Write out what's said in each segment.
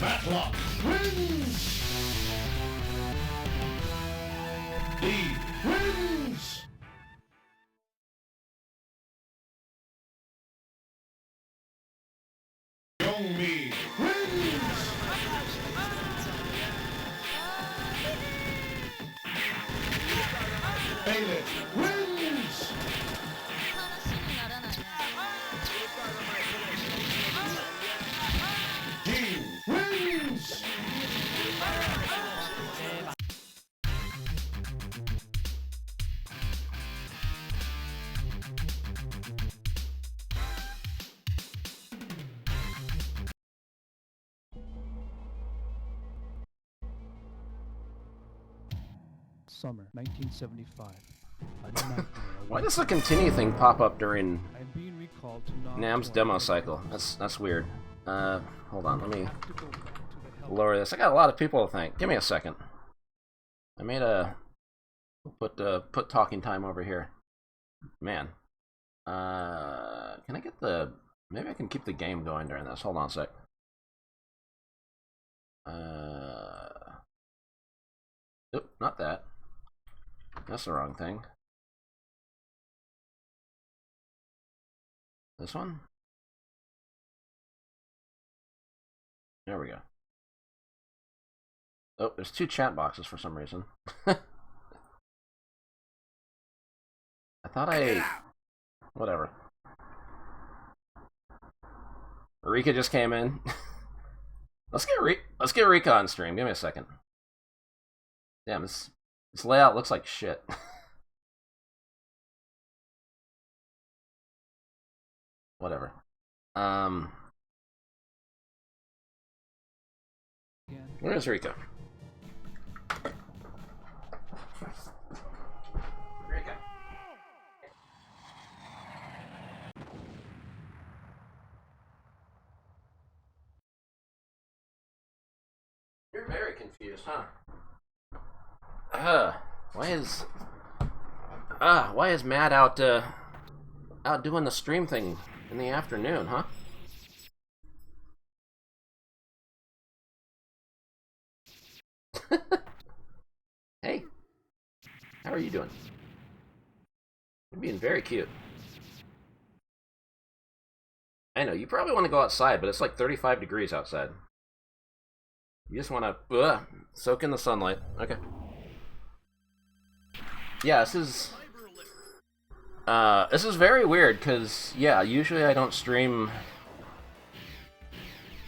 Matlock wins! Lee wins! Youngmi wins! Bailiff wins! Team wins! Summer 1975. A nightmare Why awaits. does the continue thing pop up during I am being recalled to Nam's demo cycle? That's weird. Hold on, let me lower this. I got a lot of people to thank. Give me a second. I made a put talking time over here. Man. Can I get the maybe I can keep the game going during this. Hold on a sec. Oop, not that. That's the wrong thing. This one? There we go. Oh, there's two chat boxes for some reason. I thought whatever. Rika just came in. Let's get Rika on stream. Give me a second. Damn, this layout looks like shit. Whatever. Where's Rika? Rika. You're very confused, huh? Why is Matt out doing the stream thing in the afternoon, huh? Hey, how are you doing? You're being very cute. I know, you probably want to go outside, but it's like 35 degrees outside. You just want to soak in the sunlight. Okay. Yeah, this is very weird, because, yeah, usually I don't stream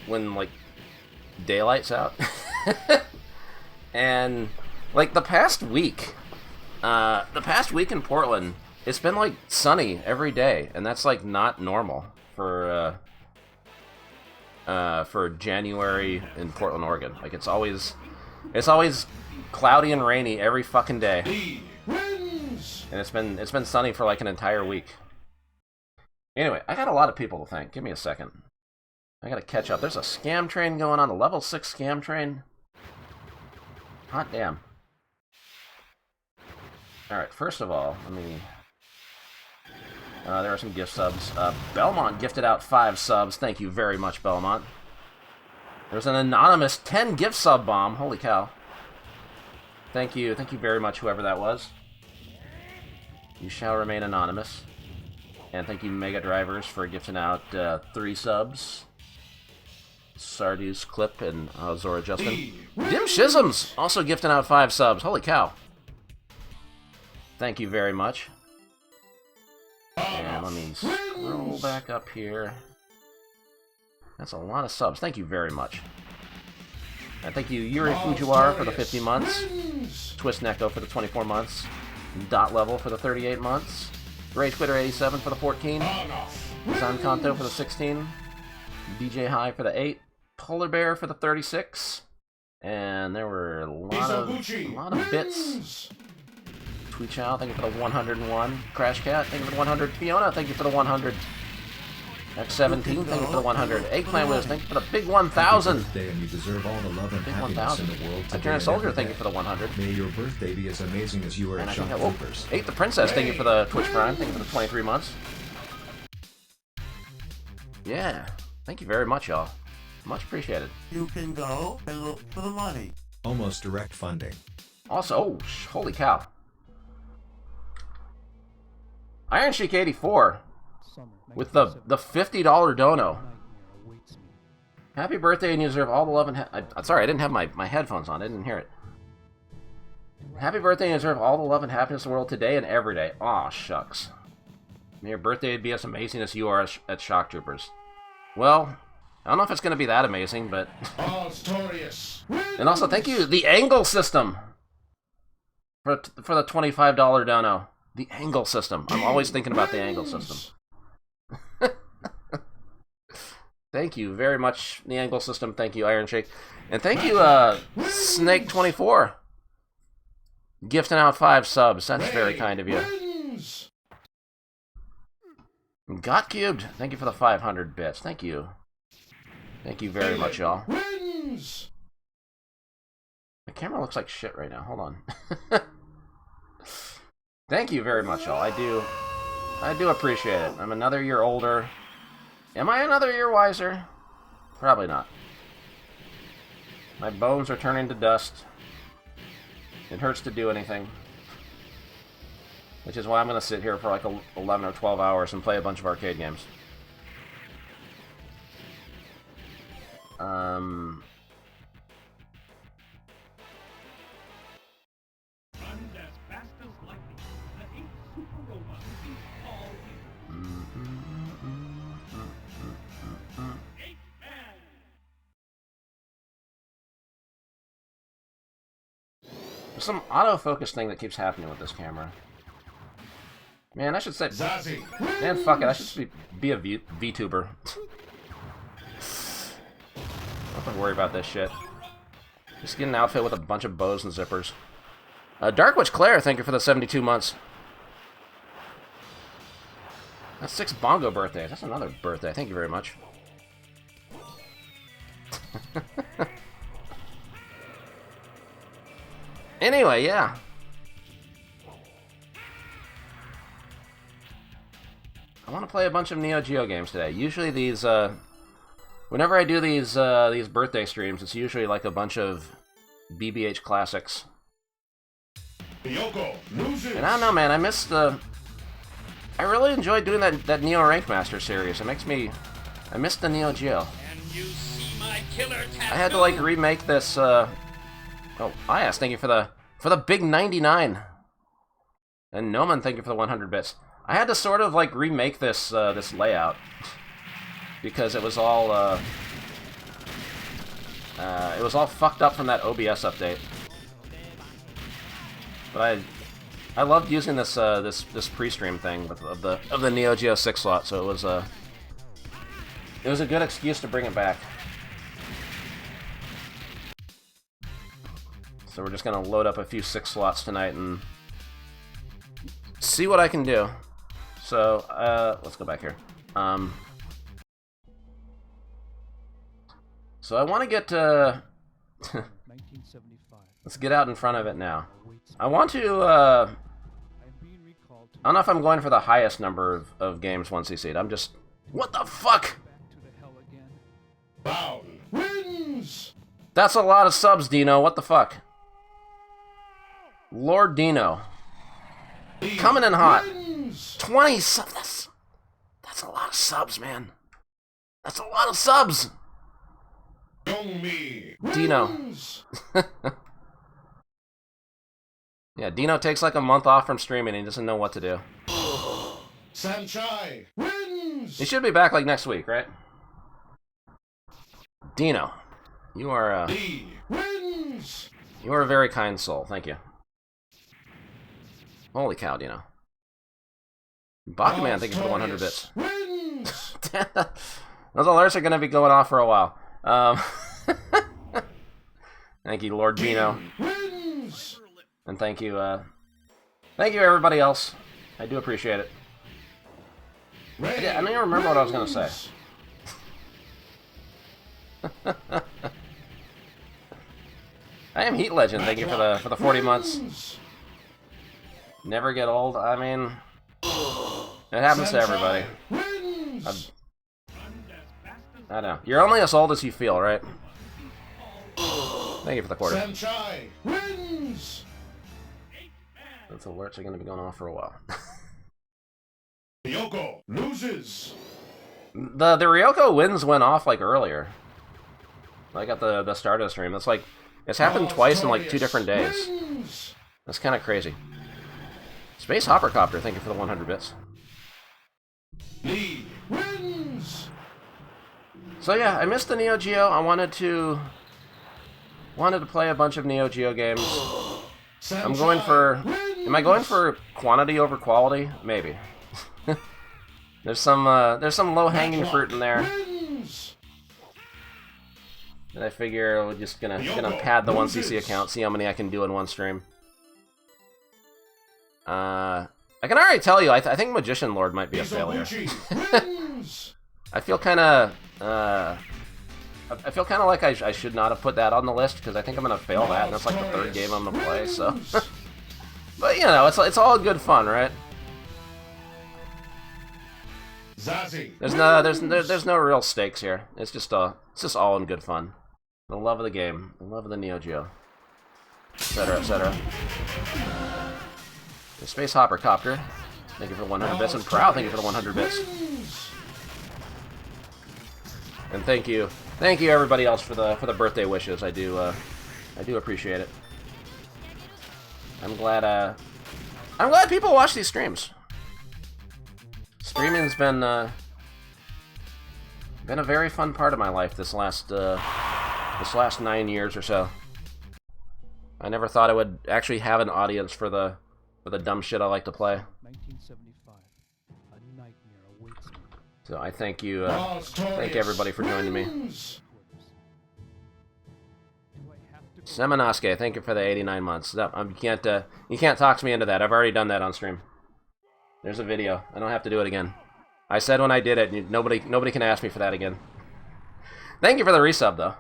when, like, daylight's out. And, like, the past week in Portland, it's been, like, sunny every day, and that's, like, not normal for January in Portland, Oregon. Like, it's always cloudy and rainy every fucking day. And it's been sunny for like an entire week. Anyway, I got a lot of people to thank. Give me a second. I gotta catch up. There's a scam train going on, a level 6 scam train. Hot damn. Alright, first of all, let me... there are some gift subs. Belmont gifted out 5 subs. Thank you very much, Belmont. There's an anonymous 10 gift sub bomb. Holy cow. Thank you very much, whoever that was. You shall remain anonymous. And thank you, Mega Drivers, for gifting out 3 subs. Sardius Clip and Zora Justin. Dim Shisms also gifting out 5 subs. Holy cow. Thank you very much. And let me scroll back up here. That's a lot of subs. Thank you very much. And thank you, Yuri Fujiwara, for the 50 months. Twist Neko for the 24 months. Dot Level for the 38 months. Rage Quitter 87 for the 14. San Kanto for the 16. DJ High for the 8. Polar Bear for the 36. And there were a lot of bits. Tweechow, thank you for the 101. Crash Cat, thank you for the 100. Fiona, thank you for the 100. X17, thank you for the 100. Eggplant Wiz, thank you for the big 1,000. And you deserve all the love and Big happiness 1,000. in the world. Eternal Soldier, thank you for the 100. May your birthday be as amazing as you are And at I think Shop that, Troopers. 8 the Princess, thank you for the Twitch Prime, thank you for the 23 months. Yeah, thank you very much, y'all. Much appreciated. You can go and look for the money. Almost direct funding. Also, holy cow. Iron Sheik 84 Summer with the $50 dono. nightmare awaits me. Happy birthday, and you deserve all the love and sorry, I didn't have my headphones on. I didn't hear it. Happy birthday, and you deserve all the love and happiness in the world today and every day. Aw, shucks. May your birthday be as amazing as you are at Shock Troopers. Well, I don't know if it's going to be that amazing, but... Astorius. And also, thank you, the Angle System, for the $25 dono. The Angle System. I'm always thinking about the Angle System. Thank you very much, the Angle System. Thank you, Iron Shake. And thank you, Snake24. Gifting out 5 subs. That's very kind of you. Got Cubed. Thank you for the 500 bits. Thank you. Thank you very much, y'all. My camera looks like shit right now. Hold on. Thank you very much, y'all. I do appreciate it. I'm another year older. Am I another year wiser? Probably not. My bones are turning to dust. It hurts to do anything. Which is why I'm going to sit here for like 11 or 12 hours and play a bunch of arcade games. There's some autofocus thing that keeps happening with this camera. Man, I should say... Zazie. Man, fuck it. I should be a VTuber. I don't have to worry about this shit. Just get an outfit with a bunch of bows and zippers. Dark Witch Claire, thank you for the 72 months. That's 6 bongo birthdays. That's another birthday. Thank you very much. Anyway, yeah. I want to play a bunch of Neo-Geo games today. Usually these, whenever I do these birthday streams, it's usually like a bunch of BBH classics. Yoko loses. And I don't know, man, I missed the... I really enjoyed doing that Neo Rank Master series. It makes me... I missed the Neo-Geo. I had to, like, remake this, Oh, Ias, thank you for the big 99. And Noman, thank you for the 100 bits. I had to sort of, like, remake this, this layout. Because it was all fucked up from that OBS update. But I loved using this this pre-stream thing of the Neo Geo 6 slot, so it was a good excuse to bring it back. So we're just gonna load up a few 6 slots tonight and see what I can do. So let's go back here. So I want to get to... Let's get out in front of it now. I want to, I don't know if I'm going for the highest number of games 1cc. I'm just... What the fuck? Bound wins. That's a lot of subs, Dino. What the fuck? Lord Dino. Coming in hot. 20 subs. That's a lot of subs, man. That's a lot of subs. Young me. Dino. Yeah, Dino takes like a month off from streaming and he doesn't know what to do. Sanchai wins. He should be back like next week, right? Dino, you are D wins. you are a very kind soul. Thank you. Holy cow, Dino. Bachman, thank you for the 100 bits. Wins. Those alerts are going to be going off for a while. Thank you, Lord Dino. Wins. And thank you everybody else. I do appreciate it. I don't even remember what I was going to say. I am Heat Legend, thank you for the 40 months. Never get old, I mean... It happens to everybody. I know. You're only as old as you feel, right? Thank you for the quarter. Sanchai wins. Those alerts are going to be going on for a while. Yoko loses. The Ryoko wins went off like earlier. Like at the start of the stream. It's like it's happened twice in like 2 different days. Wins. That's kind of crazy. Space Hoppercopter, thank you for the 100 bits. Lee wins. So yeah, I missed the Neo-Geo. I wanted to play a bunch of Neo-Geo games. I'm going for... Am I going for quantity over quality? Maybe. There's some low-hanging fruit in there. And I figure we're just gonna pad the 1cc account, see how many I can do in one stream. I can already tell you, I think Magician Lord might be a failure. I feel kind of like I should not have put that on the list because I think I'm gonna fail that, and that's like the 3rd game I'm gonna play. So, but you know, it's all good fun, right? There's no real stakes here. It's just all in good fun. The love of the game, the love of the Neo-Geo, etc., etc. The Space Hoppercopter, thank you for the 100 bits, and Proud, thank you for the 100 bits. And thank you everybody else for the birthday wishes. I do appreciate it. I'm glad people watch these streams. Streaming's been a very fun part of my life this last 9 years or so. I never thought I would actually have an audience for the dumb shit I like to play. 1975. A nightmare awaits me. So I thank you, thank everybody for joining me. Seminosuke, thank you for the 89 months. No, you can't talk me into that. I've already done that on stream. There's a video. I don't have to do it again. I said when I did it, and nobody can ask me for that again. Thank you for the resub, though.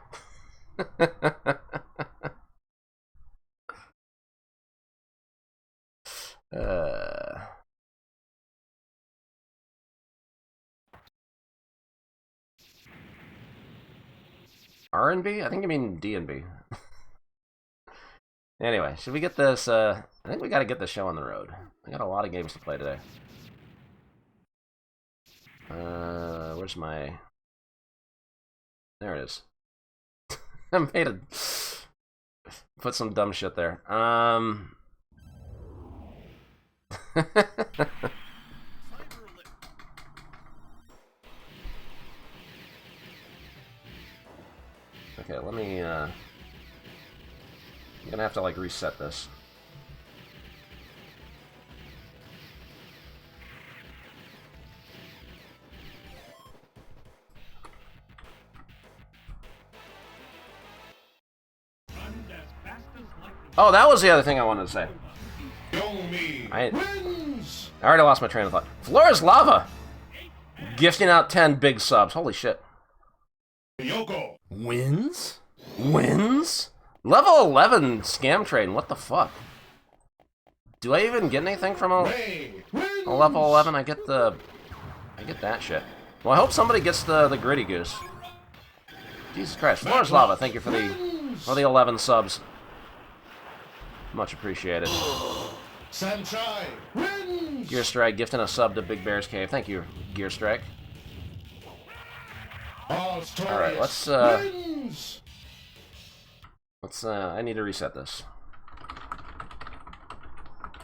R&B? I think you mean D&B. Anyway, should we get this, I think we gotta get the show on the road. I got a lot of games to play today. Where's my... There it is. I made a... Put some dumb shit there. Okay, let me, I'm gonna have to, like, reset this. Oh, that was the other thing I wanted to say. I already lost my train of thought. Flora's Lava! Gifting out 10 big subs. Holy shit. Wins? Wins? Level 11 scam train. What the fuck? Do I even get anything from a level 11? I get that shit. Well, I hope somebody gets the Gritty Goose. Jesus Christ. Flora's Lava, thank you for the 11 subs. Much appreciated. Sanchai wins. Gear Strike gifting a sub to Big Bear's Cave. Thank you, Gear Strike. Alright, let's I need to reset this.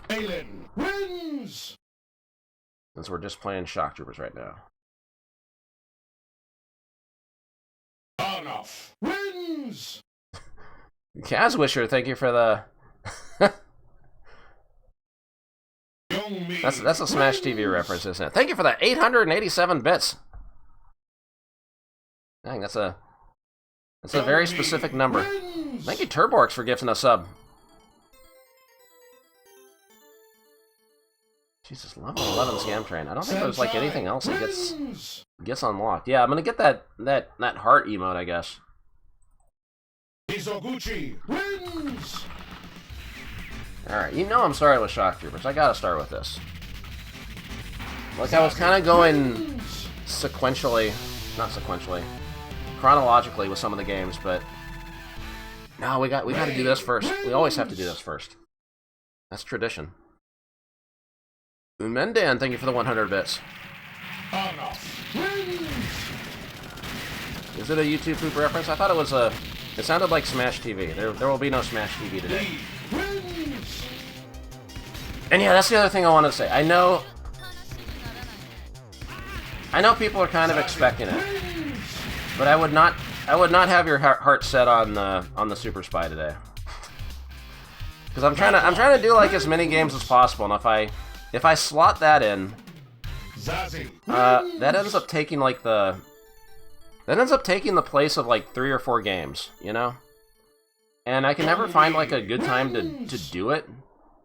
Aelin wins. Since we're just playing Shock Troopers right now. Arnoff wins. Kazwisher, thank you for the That's a Smash TV reference, isn't it? Thank you for that 887 bits. Dang, that's a very specific number. Thank you, Turborx, for gifting a sub. Jesus, level 11 scam train. I don't think there's like anything else that gets unlocked. Yeah, I'm gonna get that heart emote, I guess. Izoguchi wins. Alright, you know I'm sorry with Shock Troopers. I gotta start with this. Like, I was kind of going sequentially... Not sequentially. chronologically with some of the games, but no, we got to do this first. We always have to do this first. That's tradition. Umendan, thank you for the 100 bits. Is it a YouTube poop reference? I thought it was a... It sounded like Smash TV. There will be no Smash TV today. And yeah, that's the other thing I want to say. I know people are kind of expecting it, but I would not have your heart set on the Super Spy today, because I'm trying to do like as many games as possible, and if I slot that in, that ends up taking like the place of like 3 or 4 games, you know, and I can never find like a good time to do it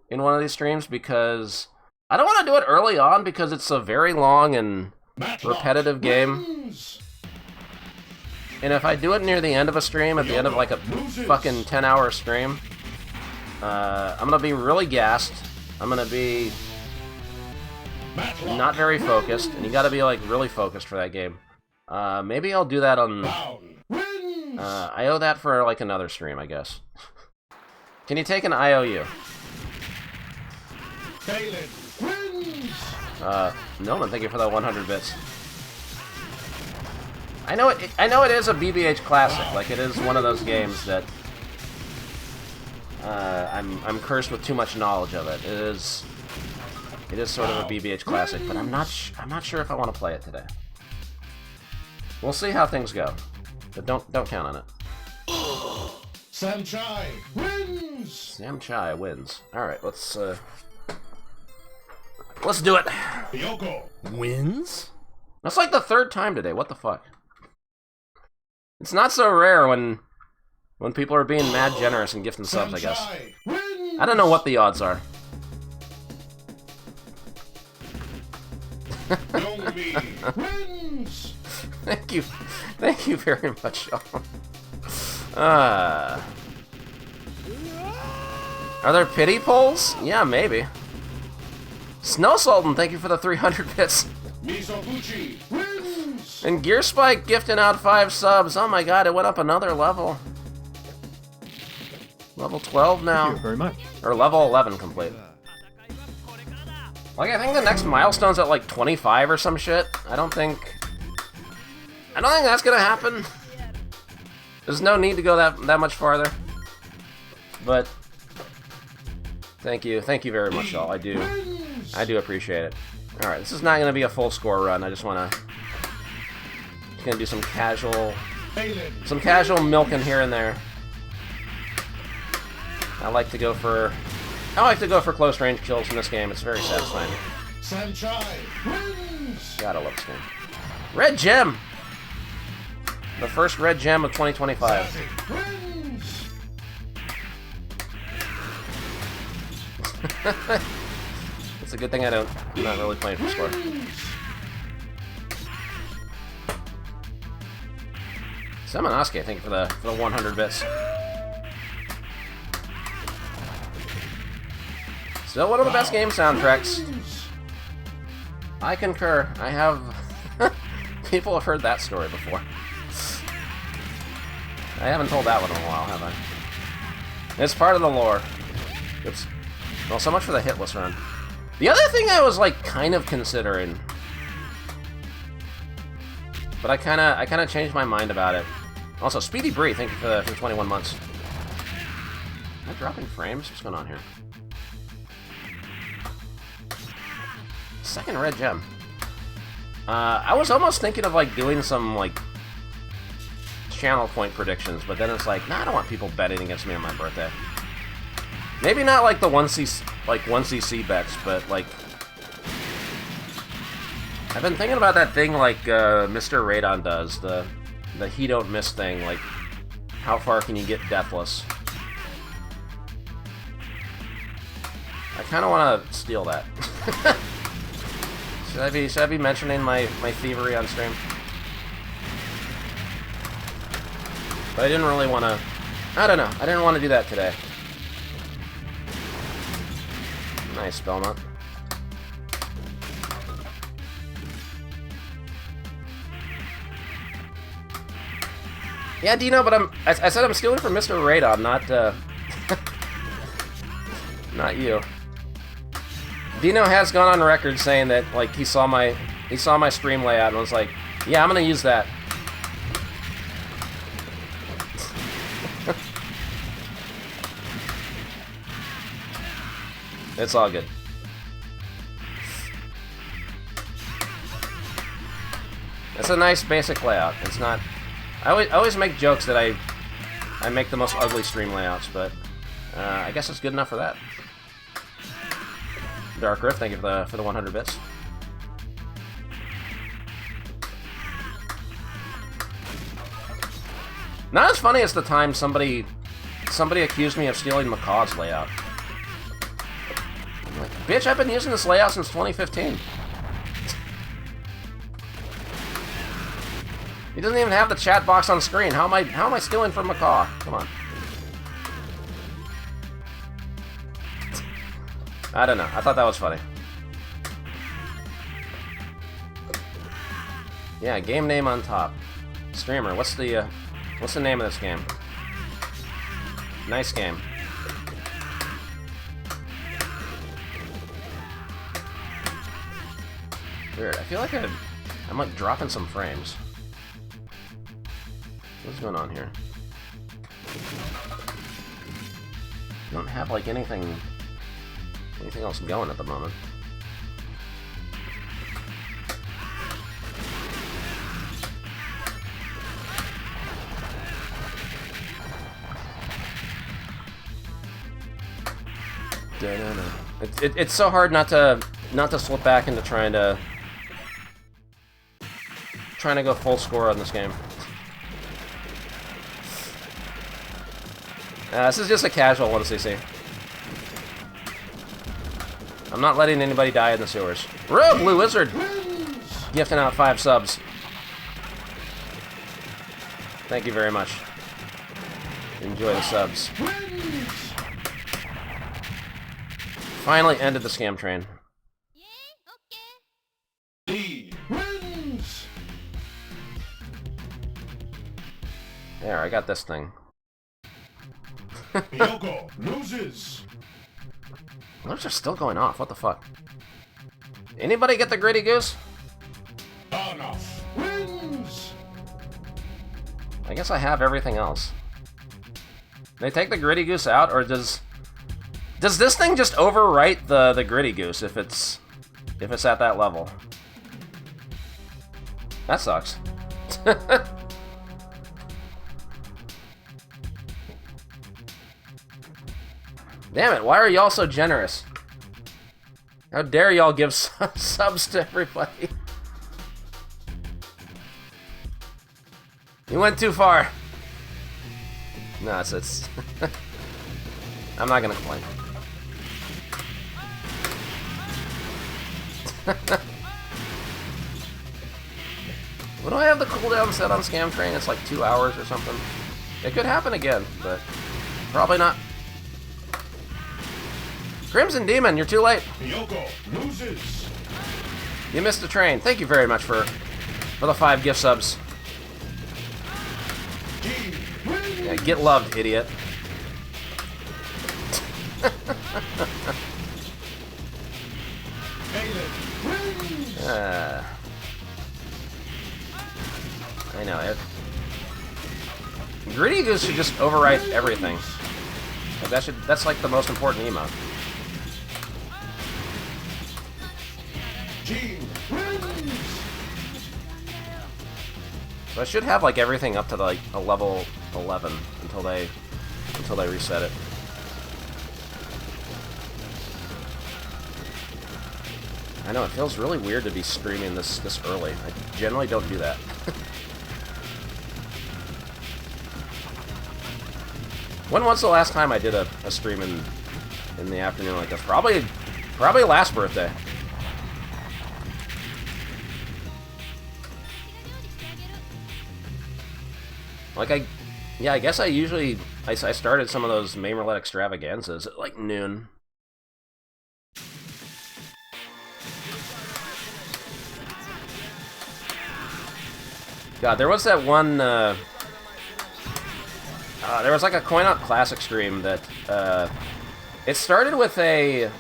in one of these streams, because I don't want to do it early on because it's a very long and repetitive game. And if I do it near the end of a stream, at the end of like a fucking 10-hour stream, I'm gonna be really gassed. I'm gonna be not very focused, and you gotta be like really focused for that game. Maybe I'll do that on... I owe that for like another stream, I guess. Can you take an IOU? Nolan, thank you for that 100 bits. I know it is a BBH classic. Like, it is one of those games that I'm cursed with too much knowledge of it. It is sort of a BBH classic, but I'm not sure if I want to play it today. We'll see how things go, but don't count on it. Sam Chai wins. Sam Chai wins. All right, let's do it. Yoko Wins? That's like the 3rd time today. What the fuck? It's not so rare when people are being mad generous and gifting subs, I guess. I don't know what the odds are. Thank you very much, y'all. Are there pity polls? Yeah, maybe. Snow Sultan, thank you for the 300 bits. And Gear Spike gifting out 5 subs. Oh my god, it went up another level. Level 12 now. Thank you very much. Or level 11 complete. Like, I think the next milestone's at like 25 or some shit. I don't think that's gonna happen. There's no need to go that much farther. But thank you very much, y'all. I do appreciate it. All right, this is not gonna be a full score run. I just wanna do some casual milking here and there. I like to go for close range kills in this game. It's very satisfying. Gotta love this game. Red Gem! The first Red Gem of 2025. It's a good thing I'm not really playing for score. Samanosuke, thank you for the 100 bits. Still one of the best game soundtracks. I concur. I have... People have heard that story before. I haven't told that one in a while, have I? It's part of the lore. Oops. Well, so much for the hitless run. The other thing I was, like, kind of considering... But I kind of changed my mind about it. Also, Speedy Bree, thank you for 21 months. Am I dropping frames? What's going on here? Second Red Gem. I was almost thinking of like doing some like channel point predictions, but then it's like, nah, I don't want people betting against me on my birthday. Maybe not like the 1cc bets, but like I've been thinking about that thing like Mr. Radon does, the he don't miss thing, like how far can you get deathless? I kind of want to steal that. Should I be mentioning my thievery on stream? But I didn't really want to... I don't know. I didn't want to do that today. Nice, Belmont. Yeah, Dino, but I said I'm stealing from Mr. Radon, not not you. Dino has gone on record saying that like he saw my stream layout and was like, yeah, I'm gonna use that. It's all good. It's a nice basic layout. It's not. I always make jokes that I make the most ugly stream layouts, but I guess it's good enough for that. Dark Rift, thank you for the 100 bits. Not as funny as the time somebody accused me of stealing Macaw's layout. I'm like, bitch, I've been using this layout since 2015. He doesn't even have the chat box on screen. How am I stealing from Macaw? Come on. I don't know. I thought that was funny. Yeah, game name on top. Streamer, what's the name of this game? Nice game. Weird. I feel like I'm like dropping some frames. What's going on here? Don't have like anything else going at the moment. It's so hard not to slip back into trying to go full score on this game. This is just a casual 1cc. I'm not letting anybody die in the sewers. Rogue Blue Wizard! Gifting out 5 subs. Thank you very much. Enjoy the subs. Finally ended the scam train. There, I got this thing. Yoko loses. Those are still going off. What the fuck? Anybody get the Gritty Goose? Enough wins. I guess I have everything else. They take the Gritty Goose out, or does this thing just overwrite the Gritty Goose if it's at that level? That sucks. Damn it, why are y'all so generous? How dare y'all give subs to everybody? You went too far. No, it's I'm not gonna complain. What do I have the cooldown set on Scam Train? It's like 2 hours or something. It could happen again, but probably not. Crimson Demon, you're too late. Yoko loses. You missed the train. Thank you very much for the 5 gift subs. Yeah, get loved, idiot. I know it. Gritty Goose should just overwrite everything. Like that's like the most important emote. So I should have like everything up to like a level 11 until they reset it. I know it feels really weird to be streaming this early. I generally don't do that. When was the last time I did a stream in the afternoon like this? Probably last birthday. Like I guess I started some of those Mamerlet Extravaganzas at like noon. God, there was that one There was like a coin-op classic stream that it started with a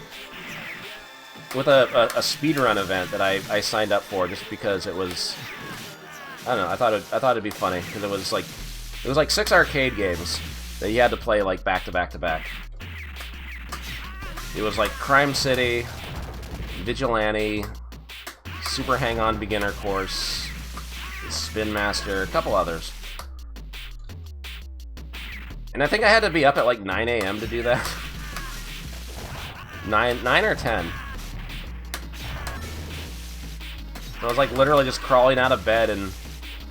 speedrun event that I signed up for just because it was, I don't know, I thought it'd be funny because it was like 6 arcade games that you had to play like back to back to back. It was like Crime City, Vigilante, Super Hang-On Beginner Course, Spin Master, a couple others. And I think I had to be up at like 9 a.m. to do that. 9 or 10. So I was like literally just crawling out of bed and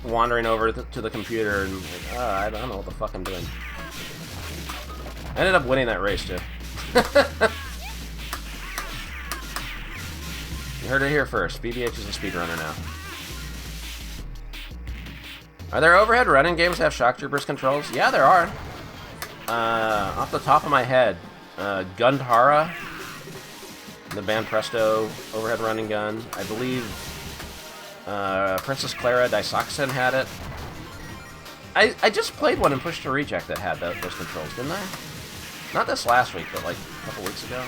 wandering over to the computer and like, I don't know what the fuck I'm doing. I ended up winning that race too. You heard it here first. BBH is a speedrunner now. Are there overhead running games that have shock troopers controls? Yeah, there are. Off the top of my head, Gundhara, the band Presto overhead running gun. I believe Princess Clara Daisakusen had it. I just played one in Push to Reject that had those controls, didn't I? Not this last week, but like a couple weeks ago.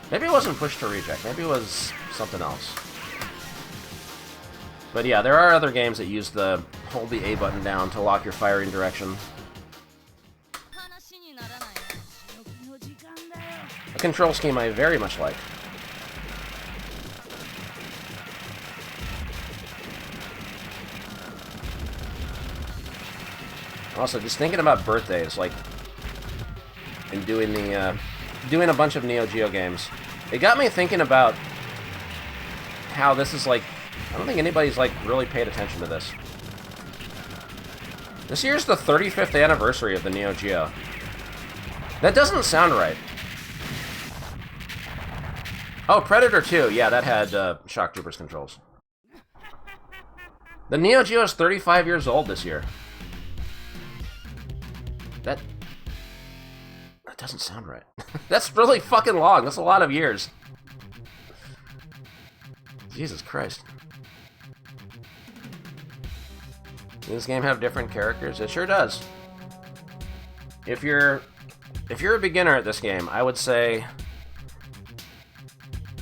Maybe it wasn't Push to Reject. Maybe it was something else. But yeah, there are other games that use the hold the A button down to lock your firing direction. A control scheme I very much like. Also, just thinking about birthdays, like, and doing a bunch of Neo-Geo games, it got me thinking about how this is like, I don't think anybody's like really paid attention to this. This year's the 35th anniversary of the Neo-Geo. That doesn't sound right. Oh, Predator 2, yeah, that had Shock Troopers controls. The Neo-Geo is 35 years old this year. That doesn't sound right. That's really fucking long. That's a lot of years. Jesus Christ. Does this game have different characters? It sure does. If you're a beginner at this game, I would say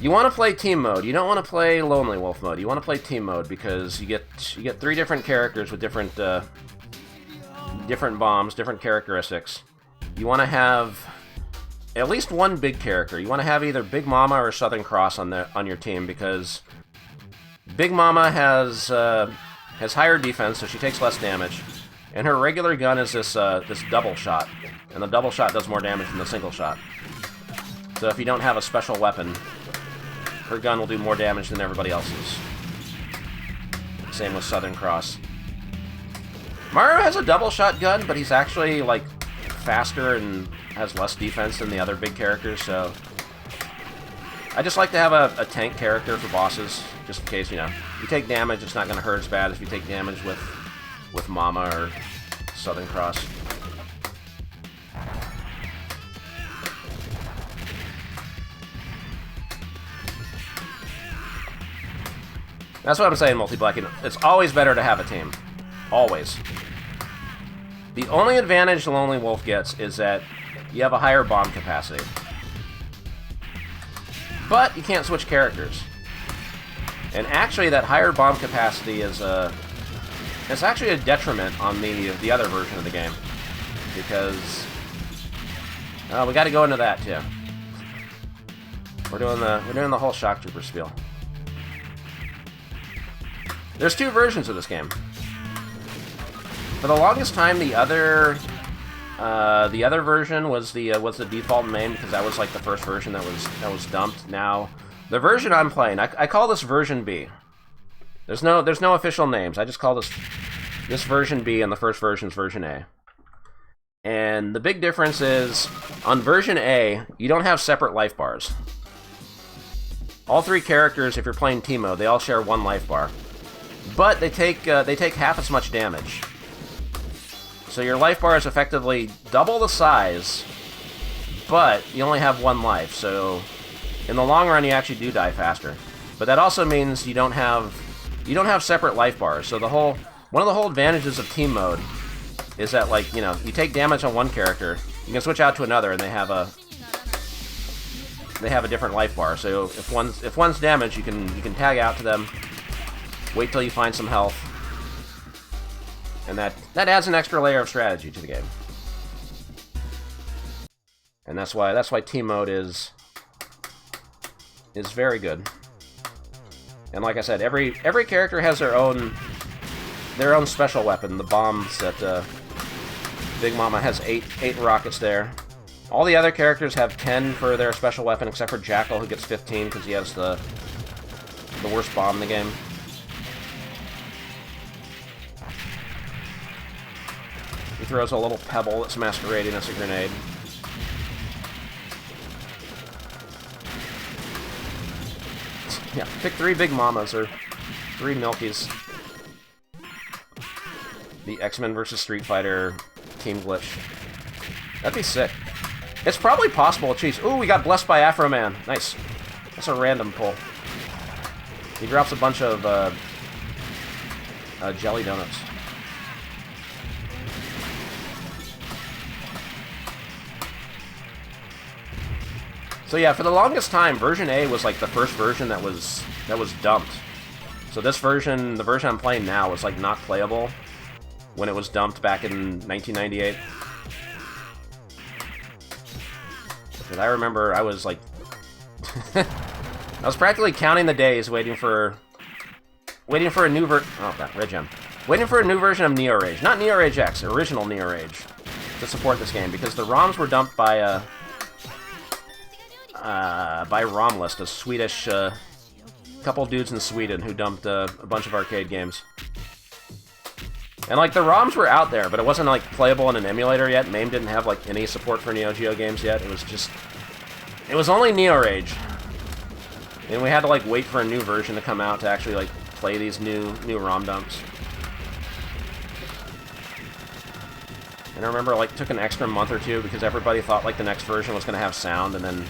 you want to play team mode. You don't want to play Lonely Wolf mode. You want to play team mode because you get 3 different characters with different bombs, different characteristics. You want to have at least one big character. You want to have either Big Mama or Southern Cross on your team because Big Mama has higher defense, so she takes less damage, and her regular gun is this double shot, and the double shot does more damage than the single shot. So if you don't have a special weapon, her gun will do more damage than everybody else's. Same with Southern Cross. Mario has a double shot gun, but he's actually like faster and has less defense than the other big characters, so I just like to have a tank character for bosses, just in case, you know, you take damage, it's not going to hurt as bad as if you take damage with Mama or Southern Cross. That's what I'm saying, Multi-Black. It's always better to have a team. Always. The only advantage Lonely Wolf gets is that you have a higher bomb capacity. But you can't switch characters. And actually, that higher bomb capacity is it's actually a detriment on the other version of the game. Because we got to go into that, too. We're doing the whole Shock Trooper spiel. There's 2 versions of this game. For the longest time, the other version was the default name because that was like the first version that was dumped. Now, the version I'm playing, I call this version B. There's no official names. I just call this version B, and the first version is version A. And the big difference is on version A, you don't have separate life bars. All 3 characters, if you're playing team mode, they all share 1 life bar. But they take half as much damage. So your life bar is effectively double the size, but you only have 1 life. So in the long run, you actually do die faster. But that also means you don't have separate life bars. So one of the whole advantages of team mode is that, like, you know, you take damage on one character, you can switch out to another, and they have a different life bar. So if one's damaged, you can tag out to them, wait till you find some health, and that adds an extra layer of strategy to the game. And that's why team mode is very good. And like I said, every character has their own special weapon. The bombs that Big Mama has 8 rockets there. All the other characters have 10 for their special weapon, except for Jackal, who gets 15 because he has the worst bomb in the game. He throws a little pebble that's masquerading as a grenade. Yeah, pick 3 Big Mamas or 3 Milkies. The X-Men vs. Street Fighter team glitch. That'd be sick. It's probably possible. Jeez. Ooh, we got blessed by Afro Man. Nice. That's a random pull. He drops a bunch of jelly donuts. So yeah, for the longest time, version A was like the first version that was dumped. So this version, the version I'm playing now, was like not playable when it was dumped back in 1998. Because I remember I was like, I was practically counting the days waiting for a new red gem. Waiting for a new version of Neo Rage, not Neo Rage X, original Neo Rage, to support this game, because the ROMs were dumped by ROMlist, a Swedish couple dudes in Sweden who dumped a bunch of arcade games. And like the ROMs were out there, but it wasn't like playable in an emulator yet. MAME didn't have like any support for Neo-Geo games yet. It was only Neo Rage, and we had to like wait for a new version to come out to actually like play these new ROM dumps. And I remember like took an extra month or two because everybody thought like the next version was going to have sound, and then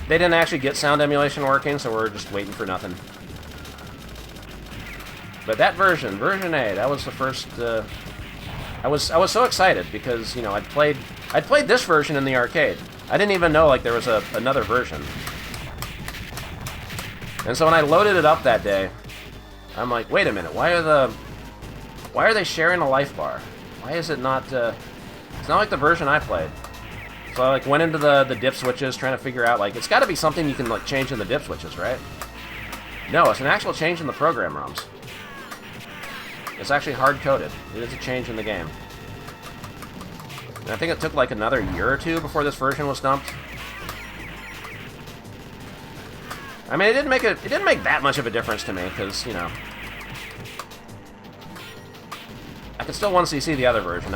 they didn't actually get sound emulation working, so we're just waiting for nothing. But that version A, that was the first. I was so excited because, you know, I'd played this version in the arcade. I didn't even know like there was another version. And so when I loaded it up that day, I'm like, wait a minute, why are they sharing a life bar? Why is it not? It's not like the version I played. So I like went into the dip switches trying to figure out like it's got to be something you can like change in the dip switches, right? No, it's an actual change in the program ROMs. It's actually hard-coded. It is a change in the game. And I think it took like another year or two before this version was dumped. I mean, it didn't make that much of a difference to me, because, you know, I could still 1cc the other version.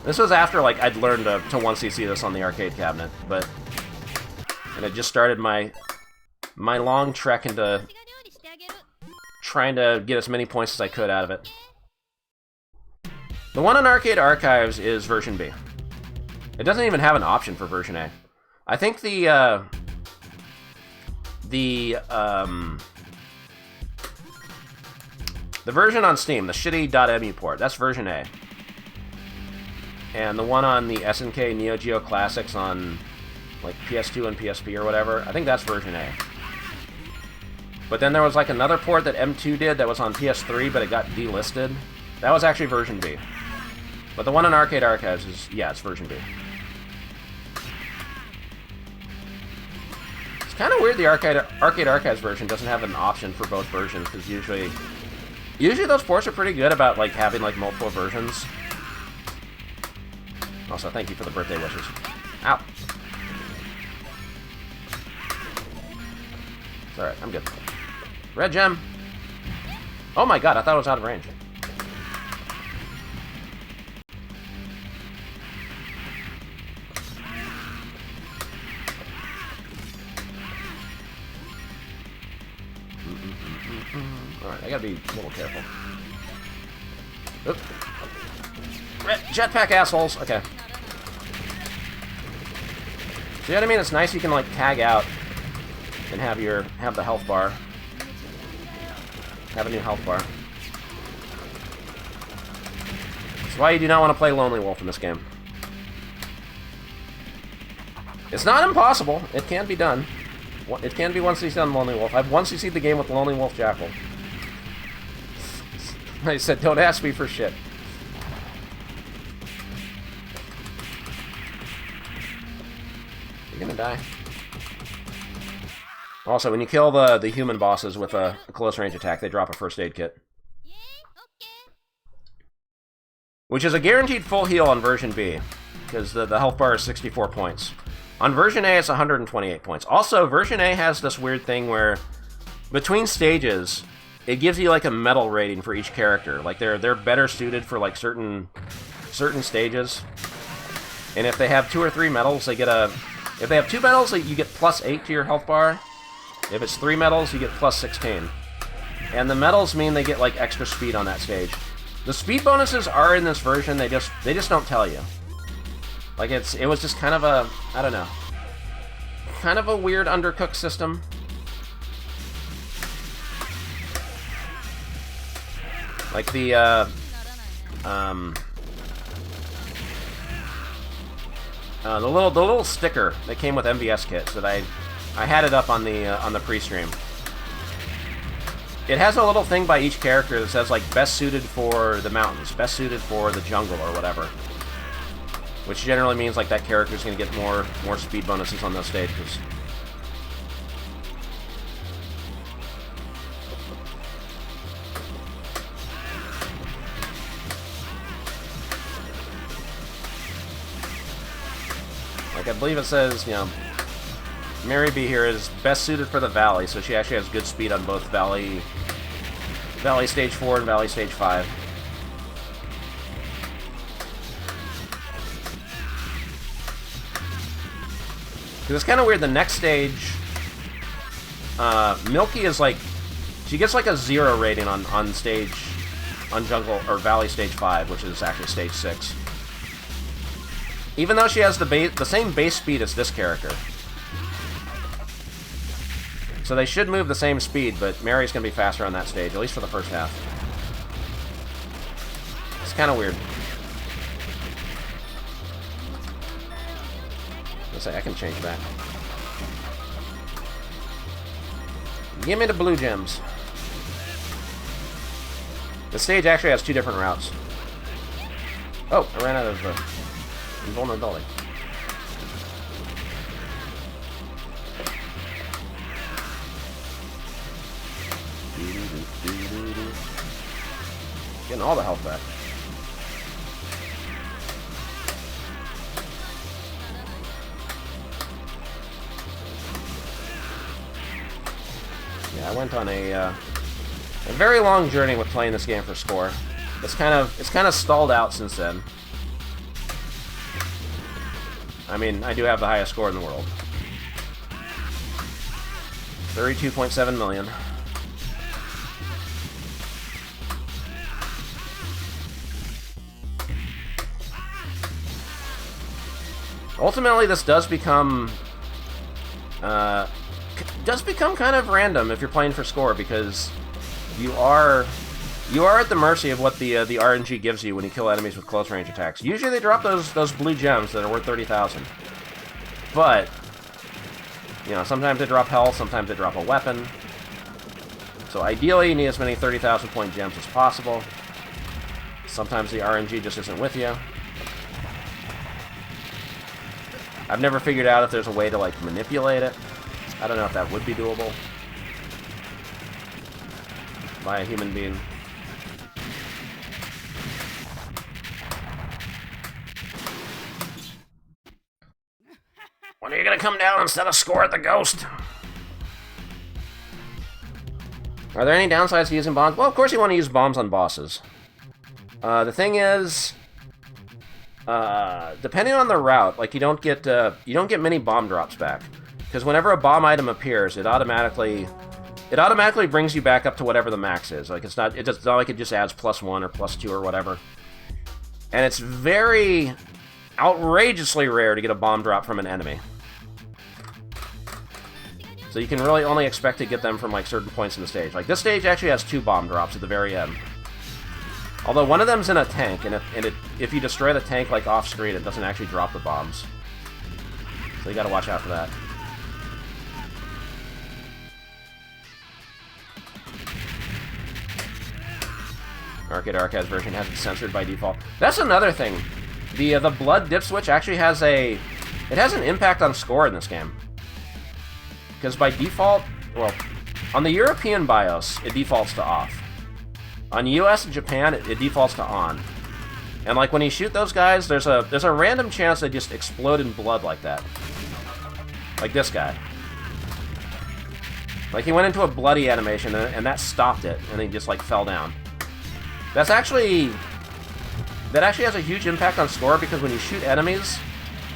This was after, like, I'd learned to 1cc this on the arcade cabinet, and it just started my long trek into trying to get as many points as I could out of it. The one on Arcade Archives is version B. It doesn't even have an option for version A. I think the version on Steam, the shitty .emu port, that's version A. And the one on the SNK Neo Geo Classics on like PS2 and PSP or whatever, I think that's version A. But then there was like another port that M2 did that was on PS3, but it got delisted. That was actually version B. But the one on Arcade Archives is, yeah, it's version B. It's kind of weird the Arcade Archives version doesn't have an option for both versions, because usually those ports are pretty good about like having like multiple versions. Also, thank you for the birthday wishes. Ow. It's alright, I'm good. Red gem! Oh my god, I thought it was out of range. Alright, I gotta be a little careful. Oop. Jetpack assholes! Okay. See what I mean? It's nice you can like tag out and have the health bar. Have a new health bar. That's why you do not want to play Lonely Wolf in this game. It's not impossible. It can be done. It can be once you've done Lonely Wolf. I've once CC'd the game with Lonely Wolf Jackal. I said, don't ask me for shit. You're gonna die. Also, when you kill the human bosses with a close range attack, they drop a first aid kit. Which is a guaranteed full heal on version B, because the health bar is 64 points. On version A, it's 128 points. Also, version A has this weird thing where, between stages, it gives you like a medal rating for each character. Like they're better suited for like certain stages. And if they have 2 or 3 medals, they get a. If they have 2 medals, you get +8 to your health bar. If it's 3 medals, you get +16. And the medals mean they get like extra speed on that stage. The speed bonuses are in this version. They just don't tell you. Like it was just kind of a, I don't know, kind of a weird undercooked system. Like the little sticker that came with MVS kits that I had it up on the pre-stream. It has a little thing by each character that says like best suited for the mountains, best suited for the jungle or whatever. Which generally means like that character's gonna get more speed bonuses on those stages. Like I believe it says, you know, Mary B here is best suited for the Valley, so she actually has good speed on both Valley Stage 4 and Valley Stage 5. Because it's kind of weird, the next stage, Milky is like, she gets like a 0 rating on Jungle, or Valley Stage 5, which is actually Stage 6. Even though she has the same base speed as this character. So they should move the same speed, but Mary's going to be faster on that stage, at least for the first half. It's kind of weird. Let's say I can change that. Give me the blue gems. The stage actually has 2 different routes. Oh, I ran out of invulnerability. Getting all the health back. Yeah, I went on a very long journey with playing this game for score. It's kind of stalled out since then. I mean, I do have the highest score in the world. 32.7 million. Ultimately, this does become kind of random if you're playing for score, because you are at the mercy of what the RNG gives you when you kill enemies with close range attacks. Usually they drop those blue gems that are worth 30,000, but you know, sometimes they drop health, sometimes they drop a weapon. So ideally, you need as many 30,000 point gems as possible. Sometimes the RNG just isn't with you. I've never figured out if there's a way to, like, manipulate it. I don't know if that would be doable by a human being. When are you gonna come down instead of score at the ghost? Are there any downsides to using bombs? Well, of course you want to use bombs on bosses. The thing is, depending on the route, like you don't get many bomb drops back, because whenever a bomb item appears, it automatically brings you back up to whatever the max is. Like it's not like it just adds +1 or +2 or whatever. And it's very outrageously rare to get a bomb drop from an enemy. So you can really only expect to get them from like certain points in the stage. Like this stage actually has 2 bomb drops at the very end. Although one of them's in a tank, and if you destroy the tank like off screen, it doesn't actually drop the bombs. So you gotta watch out for that. Arcade Archives version has it censored by default. That's another thing. The blood dip switch actually has an impact on score in this game. Because by default, well, on the European BIOS, it defaults to off. On US and Japan, it defaults to on. And like when you shoot those guys, there's a random chance they just explode in blood like that. Like this guy. Like he went into a bloody animation and that stopped it, and he just like fell down. That actually has a huge impact on score because when you shoot enemies,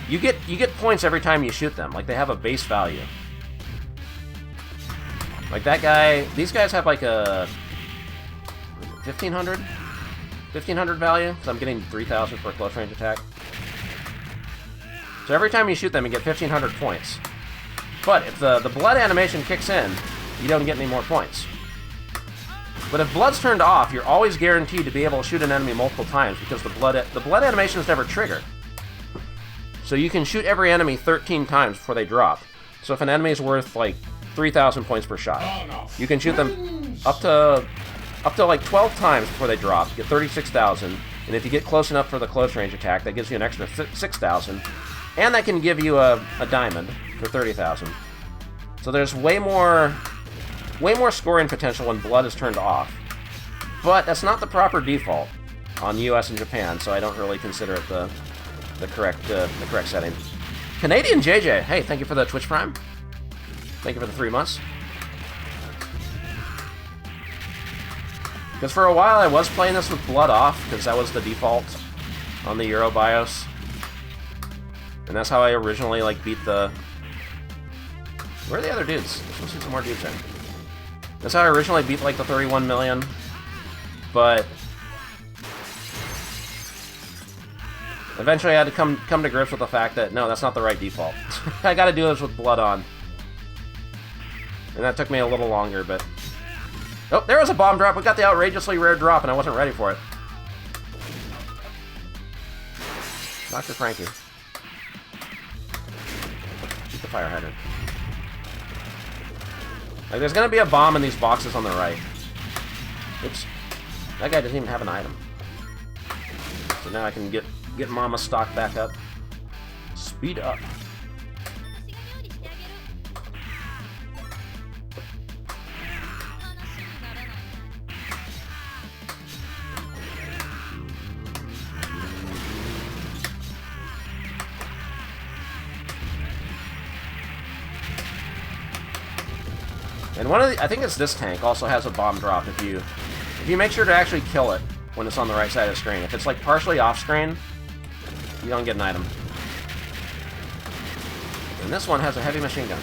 you get points every time you shoot them. Like they have a base value. Like that guy, these guys have like a 1500 value, because I'm getting 3000 for a close range attack. So every time you shoot them, you get 1500 points. But if the blood animation kicks in, you don't get any more points. But if blood's turned off, you're always guaranteed to be able to shoot an enemy multiple times because the blood animations never trigger. So you can shoot every enemy 13 times before they drop. So if an enemy is worth like 3,000 points per shot, you can shoot them up to like 12 times before they drop, get 36,000, and if you get close enough for the close range attack, that gives you an extra 6,000, and that can give you a diamond for 30,000. So there's way more scoring potential when blood is turned off. But that's not the proper default on US and Japan, so I don't really consider it the correct setting. Canadian JJ, hey, thank you for the Twitch Prime. Thank you for the 3 months. Because for a while I was playing this with blood off, because that was the default on the Euro BIOS. And that's how I originally like beat the... Where are the other dudes? Let's see some more dudes in. That's how I originally beat like the 31 million. But eventually I had to come to grips with the fact that no, that's not the right default. I gotta do this with blood on. And that took me a little longer, but... Oh, there was a bomb drop. We got the outrageously rare drop, and I wasn't ready for it. Dr. Frankie. Shoot the fire hydrant. Like, there's gonna be a bomb in these boxes on the right. Oops. That guy doesn't even have an item. So now I can get Mama's stock back up. Speed up. And one of the, I think it's this tank, also has a bomb drop if you make sure to actually kill it when it's on the right side of the screen. If it's like partially off screen, you don't get an item. And this one has a heavy machine gun.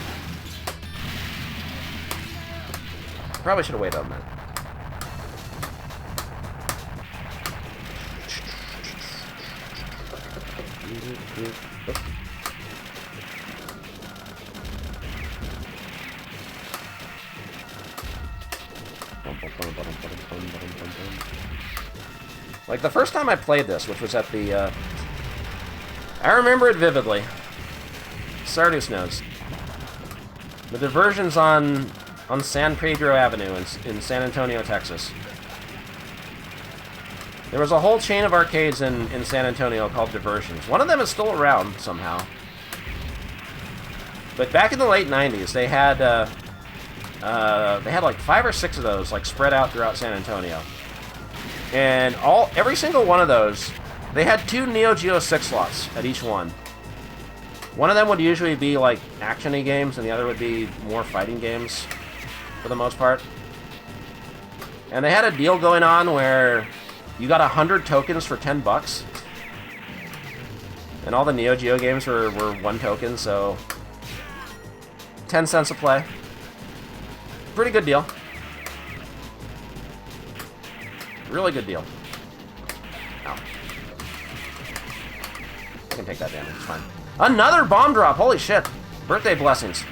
Probably should have waited on that. Like, the first time I played this, which was at the, I remember it vividly. Sardus knows. The diversions on San Pedro Avenue in San Antonio, Texas. There was a whole chain of arcades in San Antonio called Diversions. One of them is still around, somehow. But back in the late 90s, they had like 5 or 6 of those, like, spread out throughout San Antonio. And every single one of those, they had 2 Neo-Geo 6 slots at each one. One of them would usually be, like, action-y games, and the other would be more fighting games, for the most part. And they had a deal going on where you got 100 tokens for $10. And all the Neo-Geo games were 1 token, so 10 cents a play. Pretty good deal. Really good deal. Ow. I can take that damage, it's fine. Another bomb drop! Holy shit! Birthday blessings.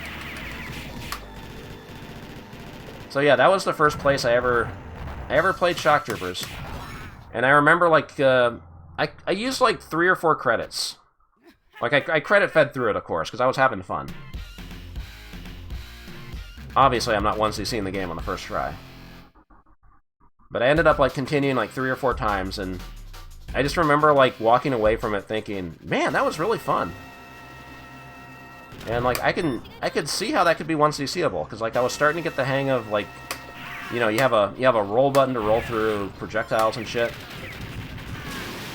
So yeah, that was the first place I ever played Shock Troopers. And I remember, like, I used, like, 3 or 4 credits. Like, I credit fed through it, of course, because I was having fun. Obviously, I'm not 1cc-ing the game on the first try. But I ended up, like, continuing, like, 3 or 4 times, and I just remember, like, walking away from it thinking, man, that was really fun. And, like, I could see how that could be 1cc-able, because, like, I was starting to get the hang of, like, you know, you have a roll button to roll through projectiles and shit.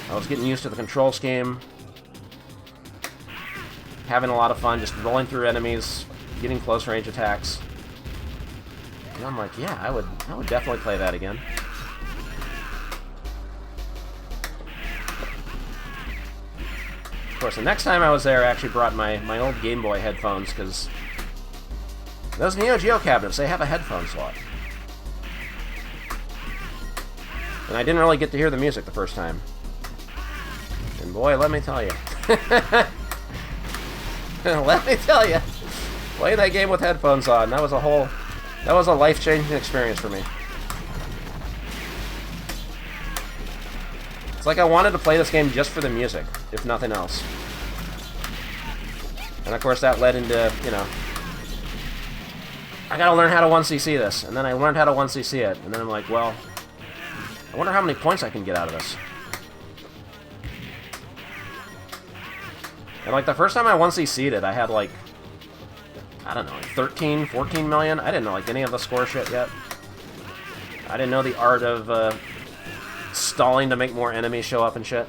I was getting used to the control scheme. Having a lot of fun just rolling through enemies, getting close range attacks. And I'm like, yeah, I would definitely play that again. Of course, the next time I was there, I actually brought my old Game Boy headphones, because those Neo-Geo cabinets, they have a headphone slot. And I didn't really get to hear the music the first time. And boy, let me tell you. Let me tell you. Playing that game with headphones on, that was a life-changing experience for me. It's like I wanted to play this game just for the music, if nothing else. And of course that led into, you know, I gotta learn how to 1cc this. And then I learned how to 1cc it. And then I'm like, well, I wonder how many points I can get out of this. And like the first time I 1cC'd it, I had like, I don't know, like 13, 14 million. I didn't know like any of the score shit yet. I didn't know the art of stalling to make more enemies show up and shit.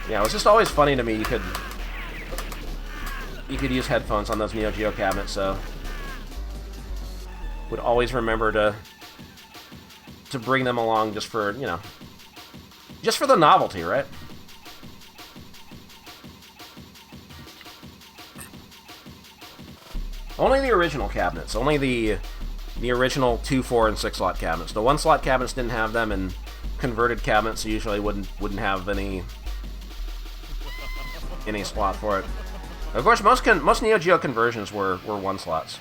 Yeah, it was just always funny to me. You could use headphones on those Neo-Geo cabinets, so would always remember to bring them along just for, you know, just for the novelty, right? Only the original cabinets. Only the original 2, 4, and 6 slot cabinets. The 1 slot cabinets didn't have them, and converted cabinets usually wouldn't have any slot for it. Of course, most Neo Geo conversions were 1 slots.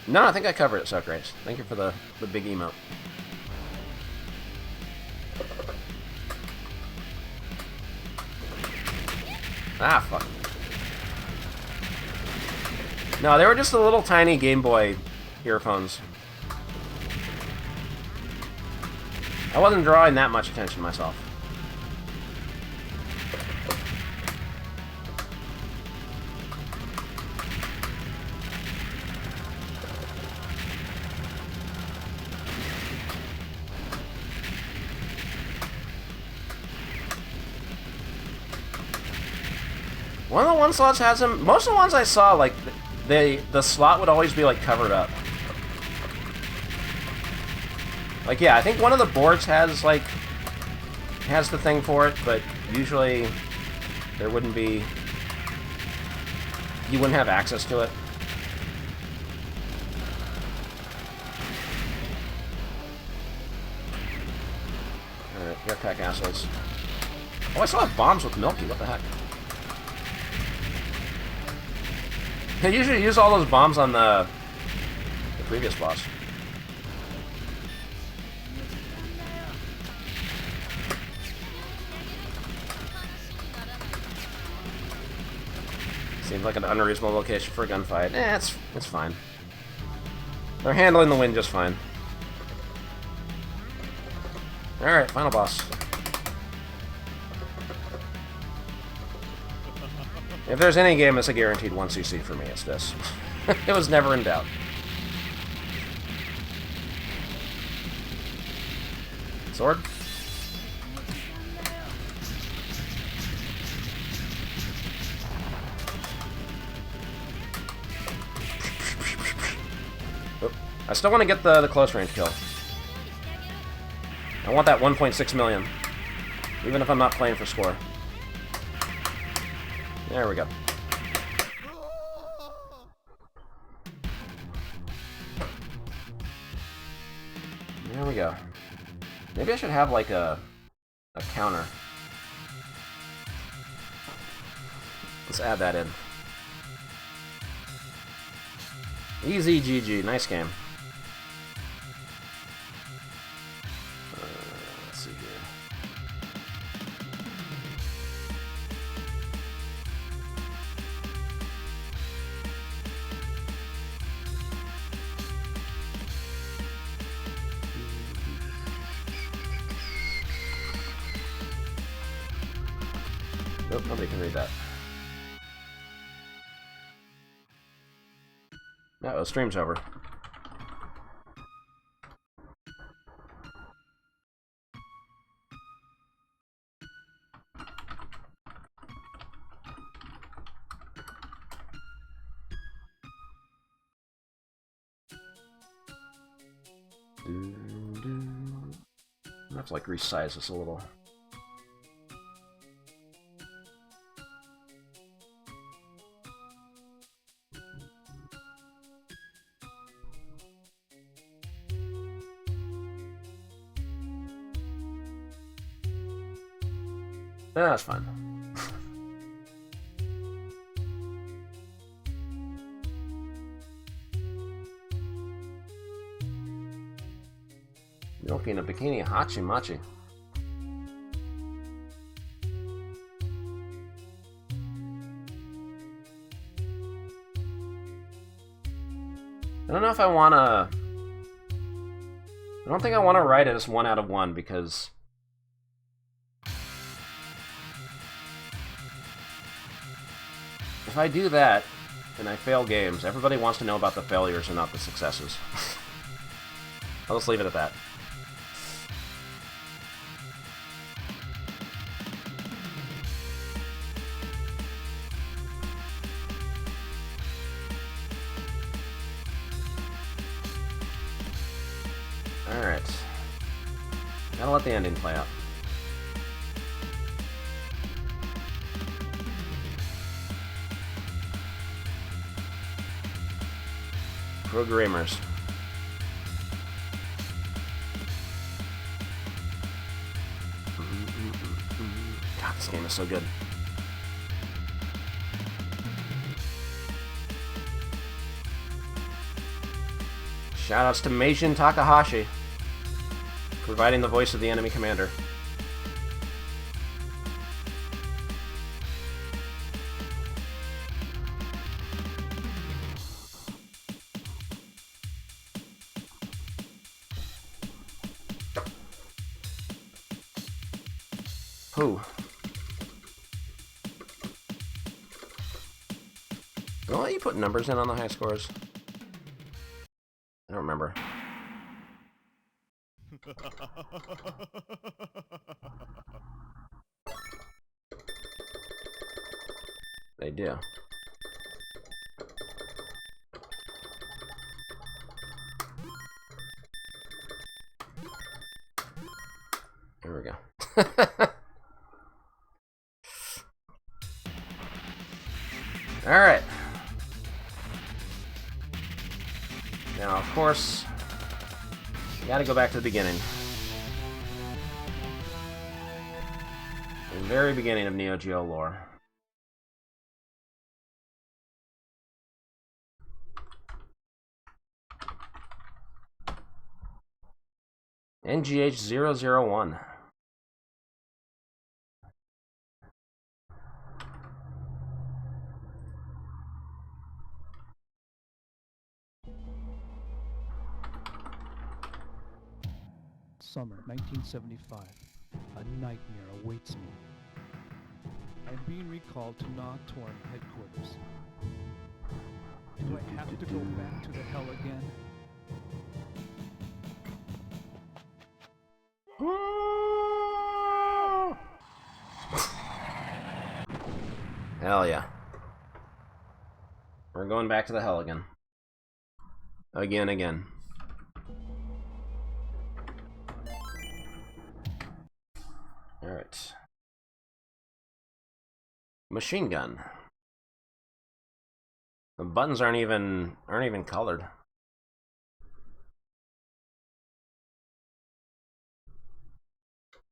No, I think I covered it, so great. Thank you for the big emote. Ah, fuck. No, they were just the little tiny Game Boy earphones. I wasn't drawing that much attention to myself. One of the 1 slots has them. Most of the ones I saw, like, the slot would always be, like, covered up. Like, yeah, I think one of the boards has, like, has the thing for it, but usually there wouldn't be... You wouldn't have access to it. Alright, you attack assholes. Oh, I still have bombs with Milky, what the heck? I usually use all those bombs on the previous boss. Seems like an unreasonable location for a gunfight. Eh, it's fine. They're handling the wind just fine. Alright, final boss. If there's any game that's a guaranteed 1cc for me, it's this. It was never in doubt. Sword? Oop. I still want to get the close range kill. I want that 1.6 million. Even if I'm not playing for score. There we go. There we go. Maybe I should have like a counter. Let's add that in. Easy GG. Nice game. Let's see here. Nope, nobody can read that. Uh-oh, stream's over. I have to like resize this a little. Yeah, that's fine. Milky in a bikini, hachi machi. I don't know if I wanna... I don't think I want to write it as 1 out of 1 because... if I do that, and I fail games, everybody wants to know about the failures and not the successes. I'll just leave it at that. Alright. Gotta let the ending play out. Programmers. God, this game is so good. Shoutouts to Meijin Takahashi, providing the voice of the enemy commander. Who? Don't let you put numbers in on the high scores. I don't remember. They do. There we go. Alright. Now, of course, you gotta go back to the beginning. The very beginning of Neo-Geo lore. NGH-001. Summer 1975. A nightmare awaits me. I am being recalled to Na-Torn headquarters. Do I have to go back to the hell again? Hell yeah. We're going back to the hell again. Again. Alright. Machine gun. The buttons aren't even colored.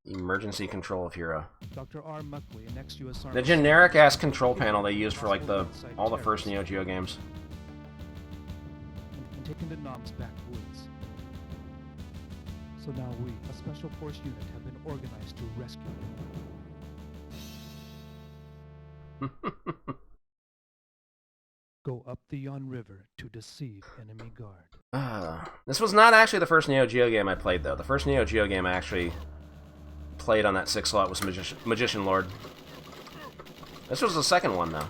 Emergency control of hero. Dr. R. Muckley, an ex-US Army... The generic-ass control panel they used for like all the first Neo-Geo games. taken to Nam's backwoods. So now we, a special force unit, have been organized to rescue them. Go up the Yon River to deceive enemy guard. This was not actually the first Neo-Geo game I played, though. The first Neo-Geo game I actually played on that 6 slot was Magician Lord. This was the second one, though.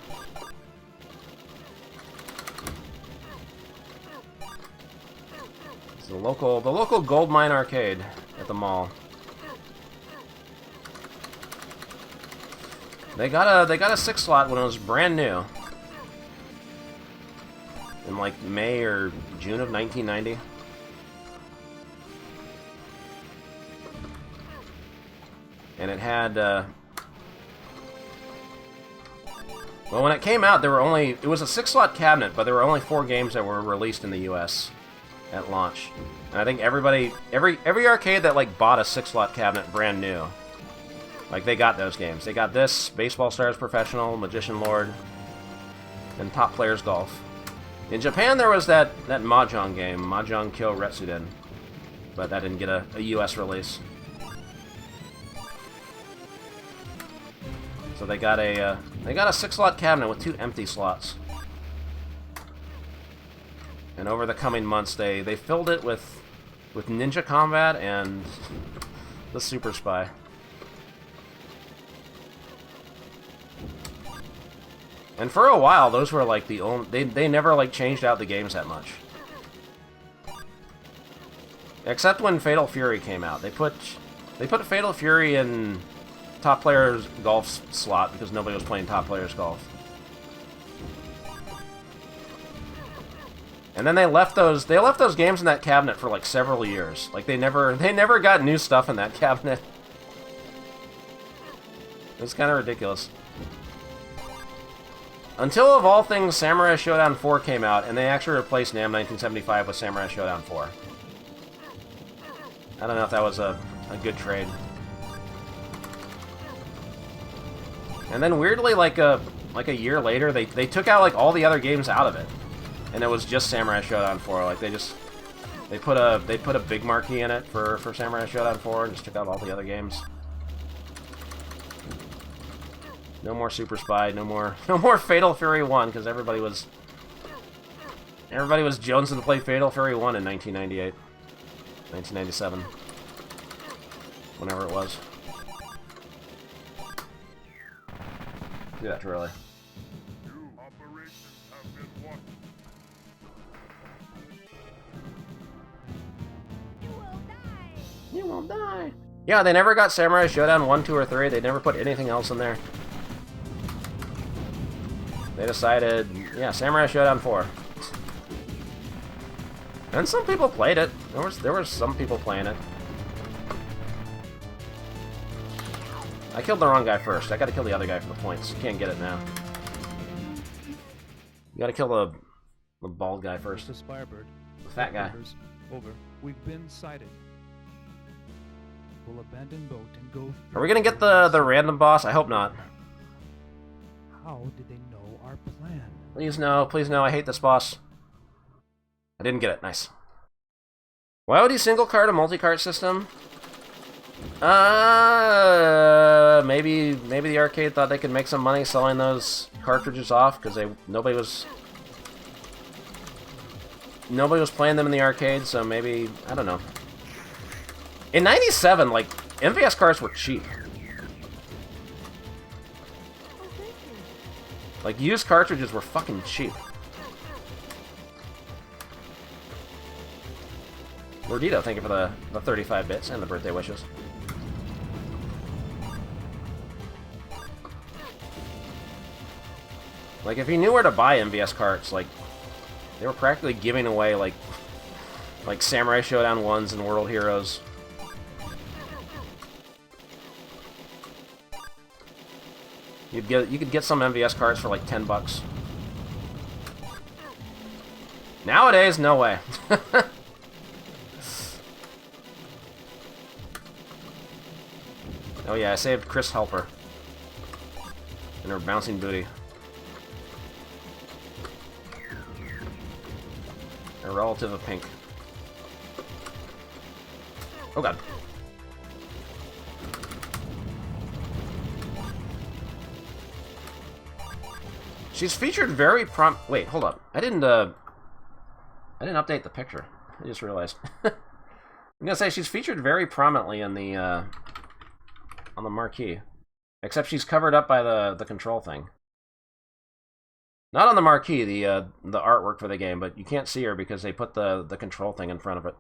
It's the local gold mine arcade at the mall. They got a 6 slot when it was brand new. In like May or June of 1990. And it had, well, when it came out, it was a 6 slot cabinet, but there were only 4 games that were released in the US at launch. And I think every arcade that like bought a 6 slot cabinet brand new, like they got those games. They got this, Baseball Stars Professional, Magician Lord, and Top Players Golf. In Japan, there was that Mahjong game, Mahjong Kyo Retsuden, but that didn't get a US release. So they got a 6 slot cabinet with 2 empty slots. And over the coming months, they filled it with Ninja Combat and the Super Spy. And for a while, those were like the only... They never like changed out the games that much. Except when Fatal Fury came out. They put Fatal Fury in Top Players Golf slot because nobody was playing Top Players Golf. And then they left those games in that cabinet for like several years. Like they never got new stuff in that cabinet. It's kind of ridiculous. Until, of all things, Samurai Showdown 4 came out, and they actually replaced NAM 1975 with Samurai Showdown 4. I don't know if that was a good trade. And then weirdly, like a year later, they took out like all the other games out of it, and it was just Samurai Showdown 4. Like they put a big marquee in it for Samurai Showdown 4, and just took out all the other games. No more Super Spy, no more Fatal Fury 1, because everybody was jonesing to play Fatal Fury 1 in 1998. 1997. Whenever it was. Do that, really. New operations have been won. You will die. Yeah, they never got Samurai Showdown 1, 2, or 3. They never put anything else in there. They decided, yeah, Samurai Showdown 4. And some people played it. There were some people playing it. I killed the wrong guy first. I gotta kill the other guy for the points. You can't get it now. You gotta kill the bald guy first. The Spirebird. The fat guy. Over. We've been sighted. We'll abandon boat and go. Are we gonna get the random boss? I hope not. How did they know our plan? Please no, I hate this boss. I didn't get it, nice. Why would he single card a multi-cart system? Maybe the arcade thought they could make some money selling those cartridges off, because nobody was playing them in the arcade, so maybe, I don't know. In 97, like, MVS carts were cheap. Like, used cartridges were fucking cheap. Gordito, thank you for the 35 bits and the birthday wishes. Like, if you knew where to buy MVS carts, like, they were practically giving away, like Samurai Showdown 1s and World Heroes. You could get some MVS cards for like $10. Nowadays, no way. Oh yeah, I saved Chris Helper and her bouncing booty. A relative of pink. Oh god. She's featured very wait, hold up. I didn't update the picture. I just realized. I'm gonna say she's featured very prominently in the on the marquee. Except she's covered up by the control thing. Not on the marquee, the artwork for the game, but you can't see her because they put the control thing in front of it.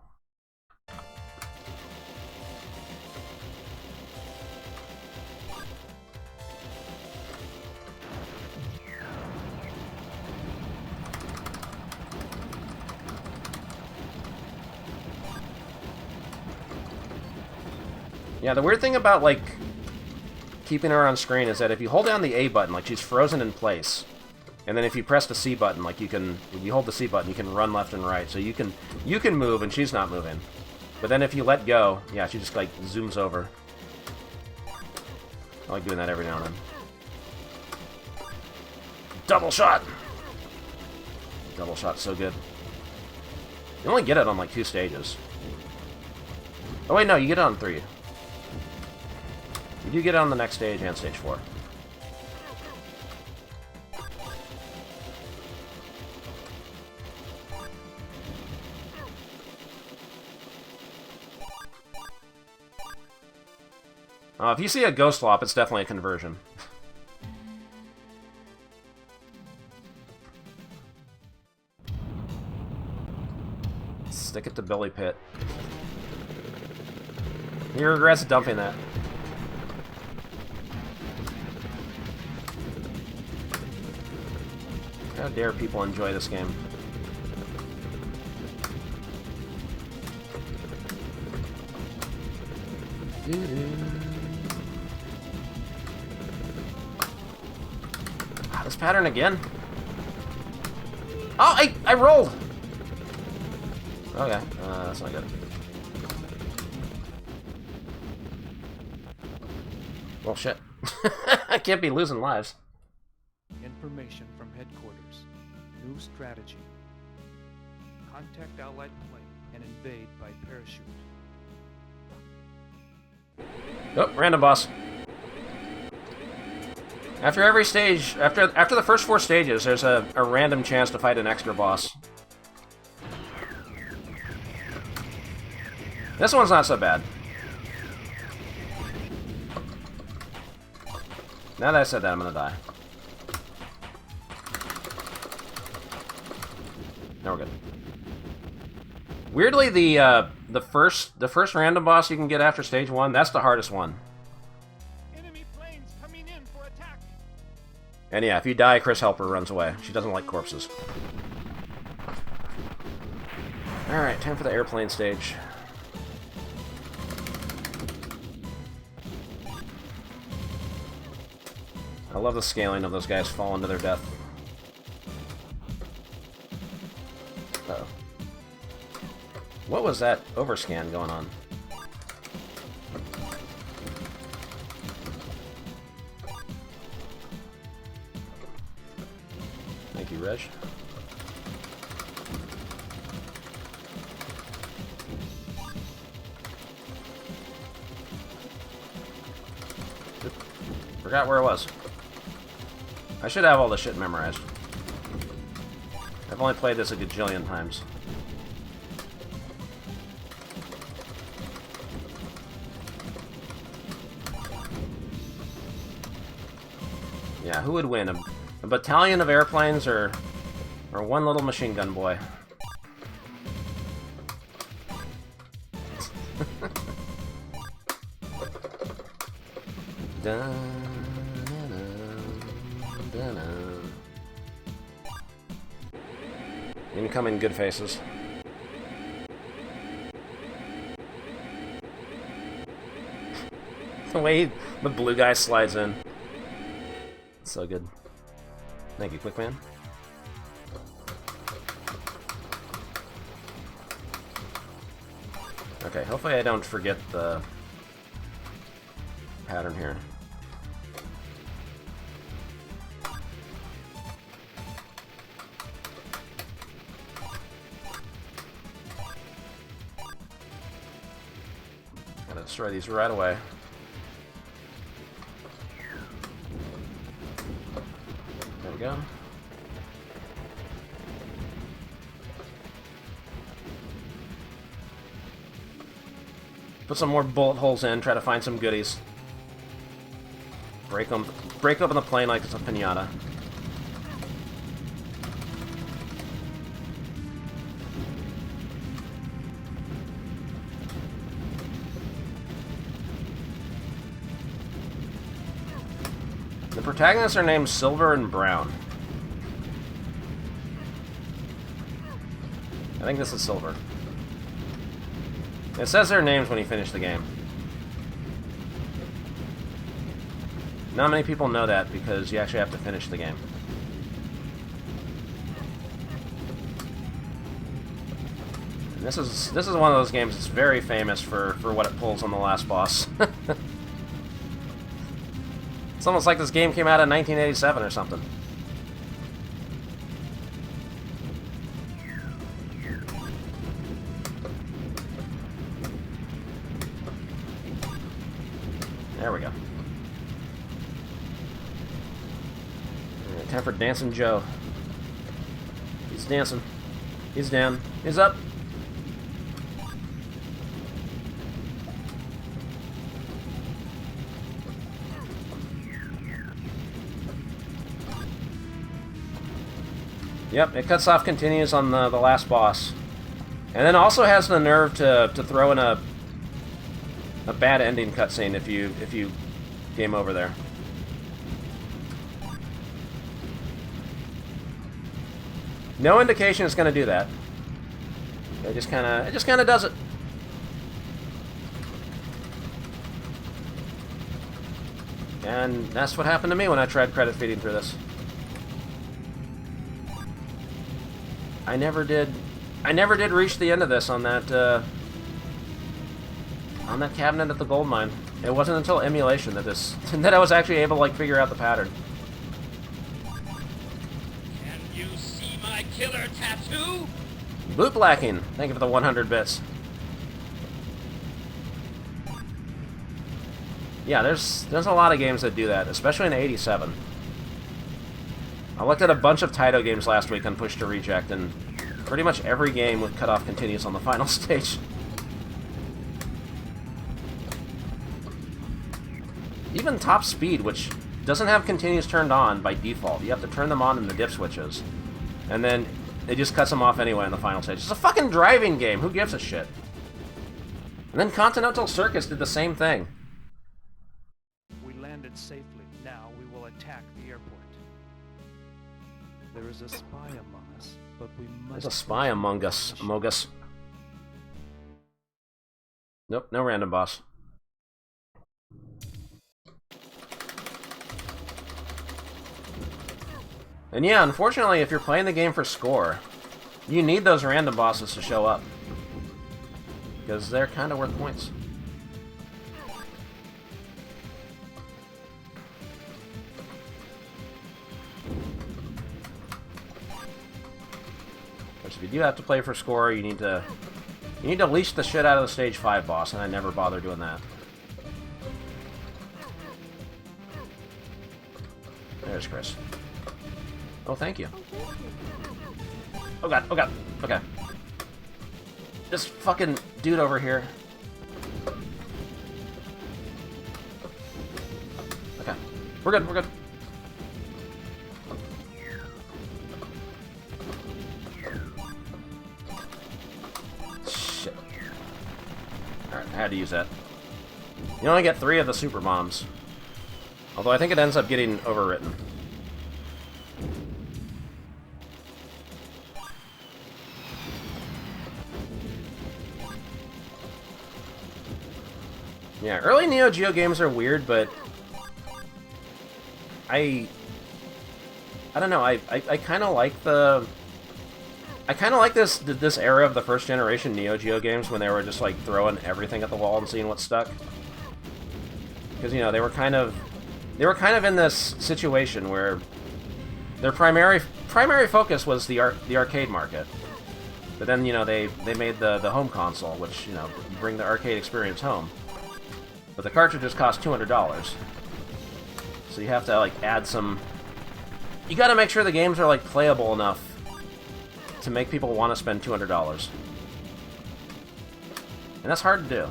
Yeah, the weird thing about, like, keeping her on screen is that if you hold down the A button, like, she's frozen in place. And then if you press the C button, like, if you hold the C button, you can run left and right. So you can move, and she's not moving. But then if you let go, yeah, she just, like, zooms over. I like doing that every now and then. Double shot! Double shot's so good. You only get it on, like, 2 stages. Oh, wait, no, you get it on 3. You do get it on the next stage and stage 4. If you see a ghost flop, it's definitely a conversion. Stick it to Billy Pitt. He regrets dumping that. How dare people enjoy this game? This pattern again? Oh, I rolled! Okay, that's not good. Well, shit. I can't be losing lives. Information from headquarters. New strategy. Contact Allied plane and invade by parachute. Oh, random boss. After every stage, after the first 4 stages, there's a random chance to fight an extra boss. This one's not so bad. Now that I said that, I'm gonna die. Now we're good. Weirdly, the first random boss you can get after stage 1, that's the hardest one. Enemy planes coming in for attack. And yeah, if you die, Chris Helper runs away. She doesn't like corpses. Alright, time for the airplane stage. I love the scaling of those guys falling to their death. Uh-oh. What was that overscan going on? Thank you, Reg. Forgot where it was. I should have all this shit memorized. I've only played this a gajillion times. Yeah, who would win? A battalion of airplanes or one little machine gun boy? Incoming good faces. The way the blue guy slides in. So good. Thank you, Quickman. Okay, hopefully I don't forget the pattern here. Destroy these right away. There we go. Put some more bullet holes in, try to find some goodies. Break open the plane like it's a piñata. The protagonists are named Silver and Brown. I think this is Silver. It says their names when you finish the game. Not many people know that because you actually have to finish the game. And this is one of those games that's very famous for what it pulls on the last boss. It's almost like this game came out in 1987 or something. There we go. Alright, time for Dancing Joe. He's dancing. He's down. He's up. Yep, it cuts off continues on the last boss. And then also has the nerve to throw in a bad ending cutscene if you game over there. No indication it's going to do that. It just kind of does it. And that's what happened to me when I tried credit feeding through this. I never did reach the end of this on that cabinet at the gold mine. It wasn't until emulation that I was actually able to like figure out the pattern. Can you see my killer tattoo? Boot blacking. Thank you for the 100 bits. Yeah, there's a lot of games that do that, especially in '87. I looked at a bunch of Taito games last week on Push to Reject, and pretty much every game with cutoff continues on the final stage. Even Top Speed, which doesn't have continues turned on by default. You have to turn them on in the dip switches. And then it just cuts them off anyway in the final stage. It's a fucking driving game. Who gives a shit? And then Continental Circus did the same thing. We landed safely. Now we will attack the airport. There is a spy among us, but we must... There's a spy among us. Nope, no random boss. And yeah, unfortunately, if you're playing the game for score, you need those random bosses to show up. Because they're kind of worth points. Which if you do have to play for score, you need to leash the shit out of the stage 5 boss, and I never bother doing that. There's Chris. Oh, thank you. Oh god, oh god. Okay. This fucking dude over here. Okay. We're good, we're good. Shit. Alright, I had to use that. You only get 3 of the super bombs. Although I think it ends up getting overwritten. Yeah, early Neo-Geo games are weird, but I don't know. I kind of like this era of the first generation Neo-Geo games when they were just like throwing everything at the wall and seeing what stuck. Because you know they were kind of in this situation where their primary focus was the arcade market, but then you know they made the home console, which you know bring the arcade experience home. But the cartridges cost $200. So you have to, like, add some... You gotta make sure the games are, like, playable enough to make people want to spend $200. And that's hard to do.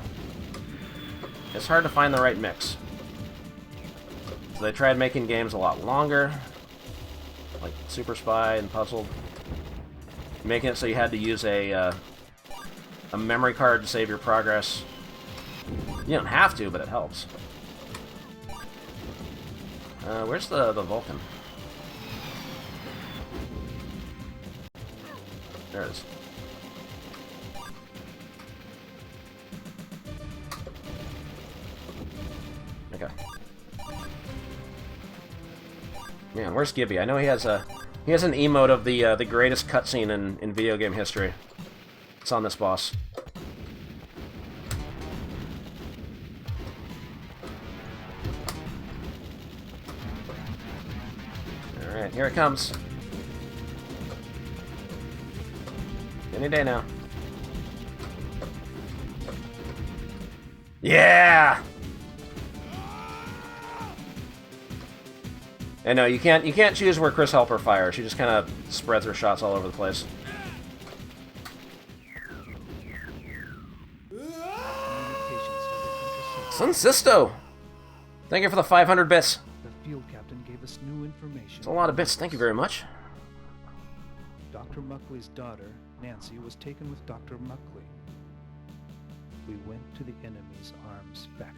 It's hard to find the right mix. So they tried making games a lot longer, like Super Spy and Puzzled. Making it so you had to use a memory card to save your progress. You don't have to, but it helps. Where's the Vulcan? There it is. Okay. Man, where's Gibby? I know he has an emote of the greatest cutscene in video game history. It's on this boss. All right, here it comes. Any day now. Yeah! And no, you can't choose where Chris Helper fires. She just kind of spreads her shots all over the place. Sun Sisto! Thank you for the 500 bits. The field captain gave us new information. It's a lot of bits. Thank you very much. Dr. Muckley's daughter, Nancy, was taken with Dr. Muckley. We went to the enemy's arms factory.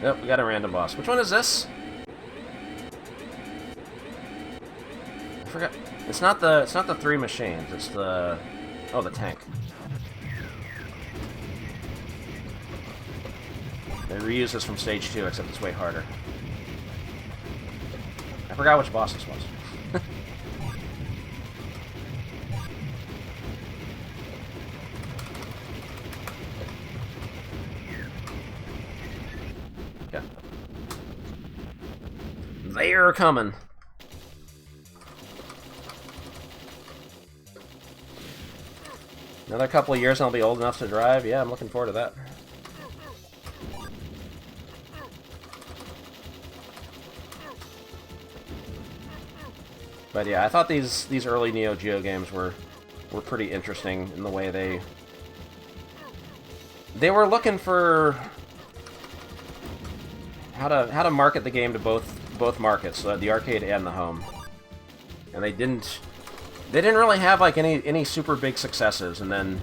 Yep, we got a random boss. Which one is this? I forgot. It's not the 3 machines. It's the the tank. They reuse this from stage 2, except it's way harder. I forgot which boss this was. Okay. They're coming. Another couple of years and I'll be old enough to drive. Yeah, I'm looking forward to that. But yeah, I thought these early Neo-Geo games were pretty interesting in the way they were looking for how to market the game to both markets, so the arcade and the home. And they didn't really have like any super big successes, and then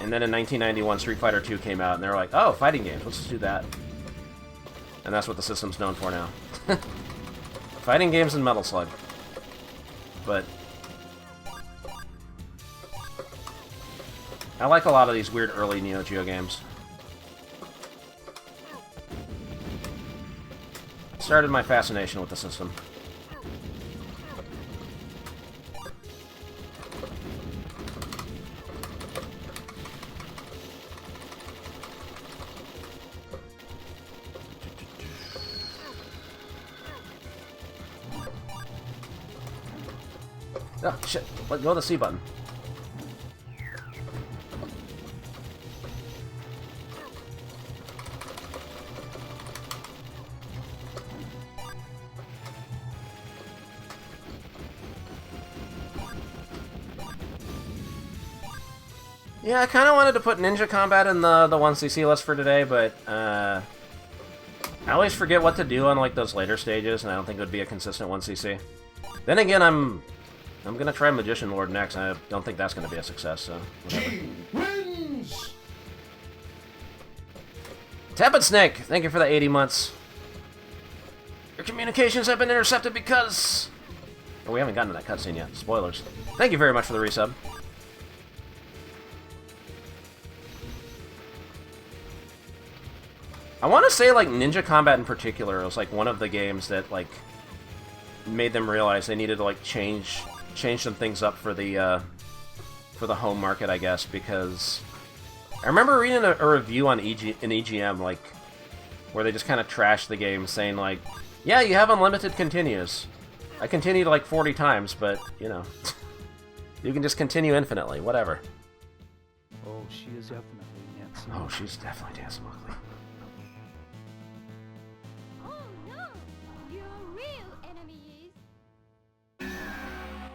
in 1991 Street Fighter 2 came out and they were like, "Oh, fighting games, let's just do that." And that's what the system's known for now. Fighting games and Metal Slug. But I like a lot of these weird early Neo-Geo games. Started my fascination with the system. Oh, shit. Let go of the C button. Yeah, I kind of wanted to put Ninja Combat in the 1cc list for today, but I always forget what to do on like those later stages, and I don't think it would be a consistent 1cc. Then again, I'm gonna try Magician Lord next, and I don't think that's gonna be a success, so whatever. Wins! Tepid Snake, thank you for the 80 months. Your communications have been intercepted because... Oh, we haven't gotten to that cutscene yet. Spoilers. Thank you very much for the resub. I want to say, like, Ninja Combat in particular was, like, one of the games that, like, made them realize they needed to, like, change some things up for the home market, I guess, because I remember reading a review on EGM, like, where they just kind of trashed the game, saying, like, yeah, you have unlimited continues. I continued, like, 40 times, but, you know, you can just continue infinitely, whatever. Oh, she is definitely Nancy. Oh, she's definitely dancing ugly. Oh no! Your real enemy is...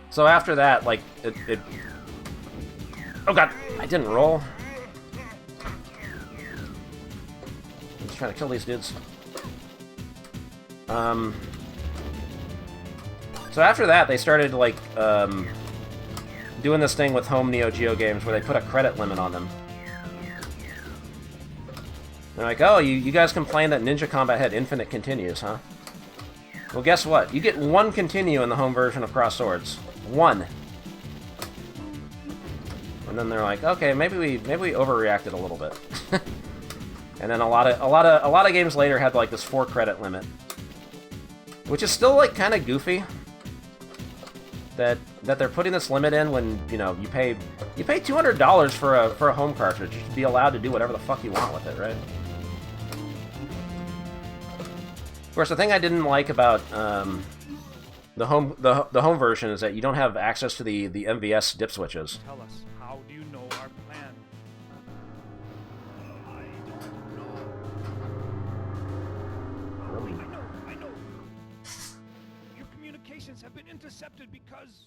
So after that, like, it... Oh god, I didn't roll. I'm just trying to kill these dudes. So after that, they started, like, doing this thing with home Neo-Geo games where they put a credit limit on them. They're like, oh, you guys complained that Ninja Combat had infinite continues, huh? Well, guess what? You get one continue in the home version of Cross Swords. One. And then they're like, okay, maybe we overreacted a little bit. And then a lot of games later had like this 4 credit limit, which is still like kind of goofy. That they're putting this limit in when, you know, you pay $200 for a home cartridge. You should be allowed to do whatever the fuck you want with it, right? Of course, the thing I didn't like about the home version is that you don't have access to the MVS dip switches. Tell us, how do you know our plan? I don't know. Wait, I know. Your communications have been intercepted because...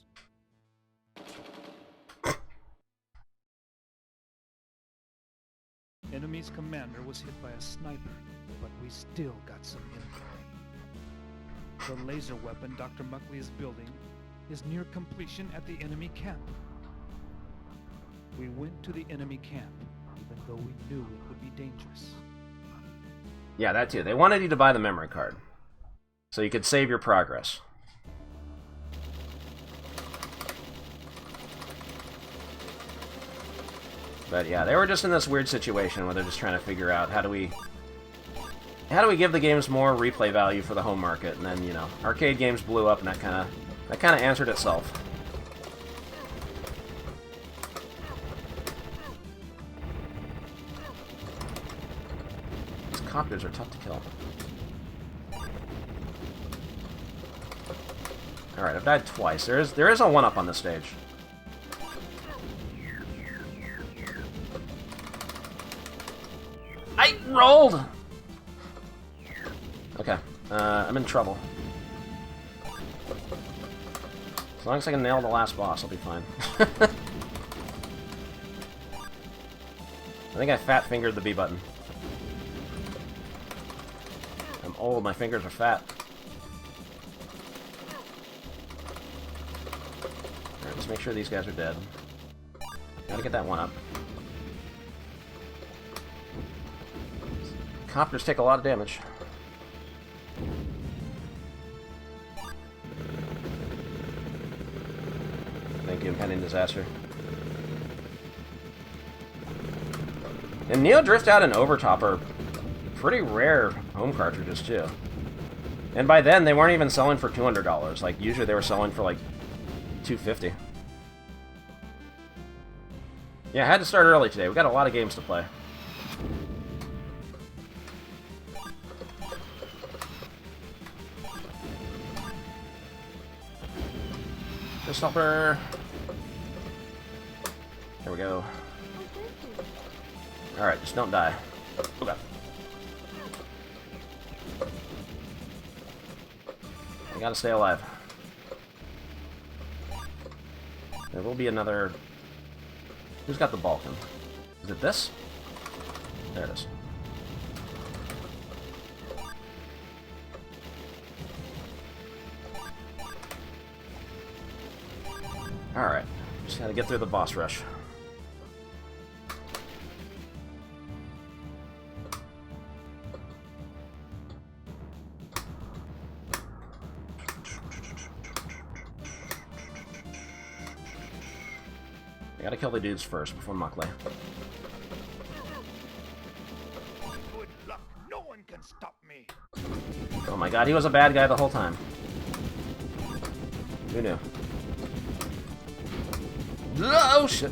Enemy's commander was hit by a sniper, but we still got some info. The laser weapon Dr. Muckley is building is near completion at the enemy camp. We went to the enemy camp, even though we knew it would be dangerous. Yeah, that too. They wanted you to buy the memory card, so you could save your progress. But yeah, they were just in this weird situation where they're just trying to figure out how do we give the games more replay value for the home market, and then, you know, arcade games blew up, and that kind of answered itself. These copters are tough to kill. All right, I've died twice. There is a 1-up on this stage. I rolled. Okay, I'm in trouble. As long as I can nail the last boss, I'll be fine. I think I fat-fingered the B button. I'm old, my fingers are fat. Alright, let's make sure these guys are dead. Gotta get that 1-up. Copters take a lot of damage. Thank you, impending disaster. And Neo Drift Out and Overtop are pretty rare home cartridges, too. And by then, they weren't even selling for $200. Like, usually they were selling for, like, $250. Yeah, I had to start early today. We got a lot of games to play. Stopper. There we go. Alright, just don't die. Oh god. I gotta stay alive. There will be another... Who's got the Balkan? Is it this? There it is. Alright, just gotta get through the boss rush. I gotta kill the dudes first before Muckley. Good luck. No one can stop me. Oh my god, he was a bad guy the whole time. Who knew? Oh shit!